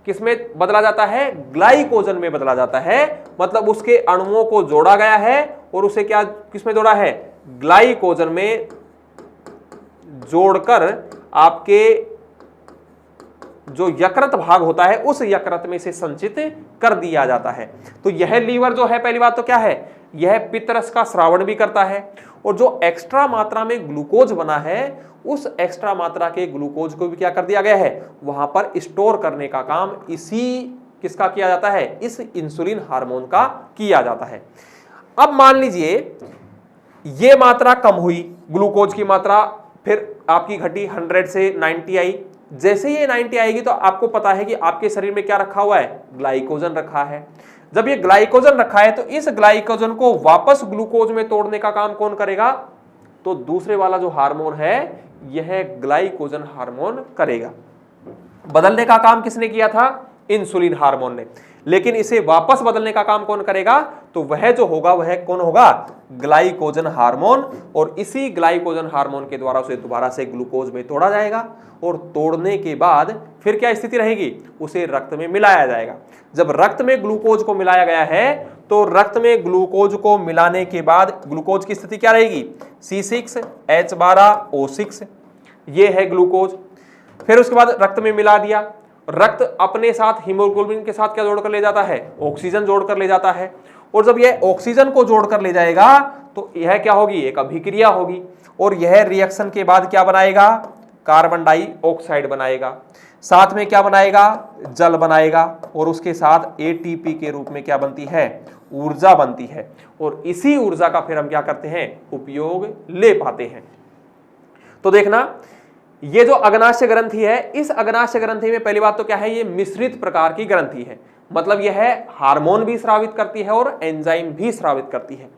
किसमें बदला जाता है, ग्लाइकोजन में बदला जाता है। मतलब उसके अणुओं को जोड़ा गया है और उसे क्या किसमें जोड़ा है, ग्लाइकोजन में जोड़कर आपके जो यकृत भाग होता है उस यकृत में से संचित कर दिया जाता है। तो यह लीवर जो है, पहली बात तो क्या है, यह पित्तरस का स्रावण भी करता है और जो एक्स्ट्रा मात्रा में ग्लूकोज बना है उस एक्स्ट्रा मात्रा के ग्लूकोज को भी क्या कर दिया गया है, वहां पर स्टोर करने का काम इसी किसका किया जाता है, इस इंसुलिन हार्मोन का किया जाता है। अब मान लीजिए ये मात्रा कम हुई, ग्लूकोज की मात्रा फिर आपकी घटी 100 से 90 आई। जैसे ये 90 आएगी तो आपको पता है कि आपके शरीर में क्या रखा हुआ है, ग्लाइकोजन रखा है। जब ये ग्लाइकोजन रखा है तो इस ग्लाइकोजन को वापस ग्लूकोज में तोड़ने का काम कौन करेगा, तो दूसरे वाला जो हार्मोन है यह ग्लाइकोजन हार्मोन करेगा। बदलने का काम किसने किया था, इंसुलिन हार्मोन ने। लेकिन इसे वापस बदलने का काम कौन करेगा, तो वह जो होगा वह कौन होगा, ग्लाइकोजन हार्मोन। और इसी ग्लाइकोजन हार्मोन के द्वारा उसे दोबारा से ग्लूकोज में तोड़ा जाएगा और तोड़ने के बाद फिर क्या स्थिति रहेगी, उसे रक्त में मिलाया जाएगा। जब रक्त में ग्लूकोज को मिलाया गया है तो रक्त में ग्लूकोज को मिलाने के बाद ग्लूकोज की स्थिति क्या रहेगी, C6H12O6, ये है ग्लूकोज। फिर उसके बाद रक्त में मिला दिया, रक्त अपने साथ हीमोग्लोबिन के साथ क्या जोड़कर ले जाता है, ऑक्सीजन जोड़कर ले जाता है। और जब यह ऑक्सीजन को जोड़कर ले जाएगा तो यह क्या होगी, एक अभिक्रिया होगी और यह रिएक्शन के बाद क्या बनाएगा, कार्बन डाइऑक्साइड बनाएगा, साथ में क्या बनाएगा, जल बनाएगा और उसके साथ एटीपी के रूप में क्या बनती है, ऊर्जा बनती है। और इसी ऊर्जा का फिर हम क्या करते हैं, उपयोग ले पाते हैं। तो देखना, ये जो अग्नाशय ग्रंथि है, इस अग्नाशय ग्रंथि में पहली बात तो क्या है, ये मिश्रित प्रकार की ग्रंथि है। मतलब यह हार्मोन भी स्रावित करती है और एंजाइम भी स्रावित करती है।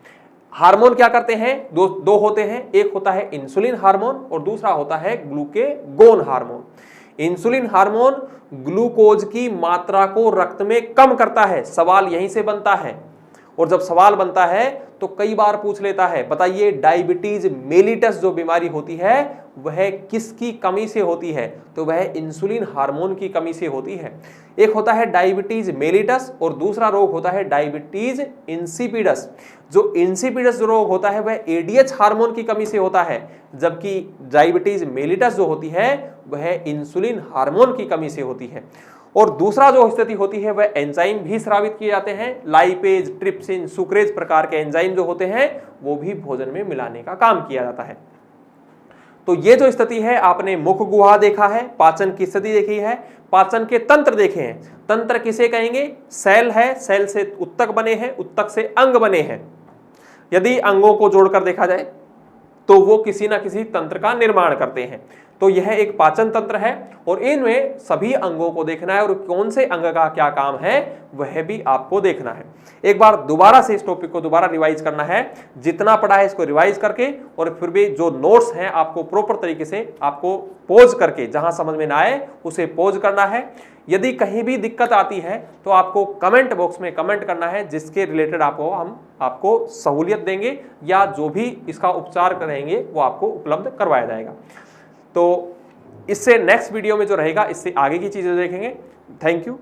हार्मोन क्या करते हैं, दो होते हैं, एक होता है इंसुलिन हार्मोन और दूसरा होता है glucagon hormone. Insulin hormone glucose की मात्रा को रक्त में कम करता है, सवाल यहीं से बनता है। और जब सवाल बनता है तो कई बार पूछ लेता है, बताइए डायबिटीज मेलिटस जो बीमारी होती है वह किसकी कमी से होती है, तो वह इंसुलिन हार्मोन की कमी से होती है। एक होता है डायबिटीज मेलिटस और दूसरा रोग होता है डायबिटीज इंसिपिडस। जो इंसिपिडस जो रोग होता है वह एडीएच हार्मोन की कमी से होता है, जबकि डायबिटीज मेलिटस जो होती है वह इंसुलिन हार्मोन की कमी से होती है। और दूसरा जो स्थिति होती है वह एंजाइम भी स्रावित किए जाते हैं, लाइपेज, ट्रिप्सिन, सुक्रेज प्रकार के एंजाइम जो होते हैं वो भी भोजन में मिलाने का काम किया जाता है। तो ये जो स्थिति है, आपने मुख गुहा देखा है, पाचन की स्थिति देखी है, पाचन के तंत्र देखे हैं। तंत्र किसे कहेंगे, सेल है, सेल से उत्तक बने हैं, उत्तक से अंग बने हैं। यदि अंगों को जोड़कर देखा जाए तो वो किसी ना किसी तंत्र का निर्माण करते हैं। तो यह एक पाचन तंत्र है और इनमें सभी अंगों को देखना है और कौन से अंग का क्या काम है वह भी आपको देखना है। एक बार दोबारा से इस टॉपिक को दोबारा रिवाइज करना है, जितना पढ़ा है इसको रिवाइज करके, और फिर भी जो नोट्स हैं आपको प्रॉपर तरीके से आपको पोज करके, जहां समझ में ना आए उसे पोज करना है। यदि कहीं भी दिक्कत आती है तो आपको कमेंट बॉक्स में कमेंट करना है, जिसके रिलेटेड हम आपको सहूलियत देंगे या जो भी इसका उपचार करेंगे वो आपको उपलब्ध करवाया जाएगा। तो इससे नेक्स्ट वीडियो में जो रहेगा इससे आगे की चीजें देखेंगे। Thank you.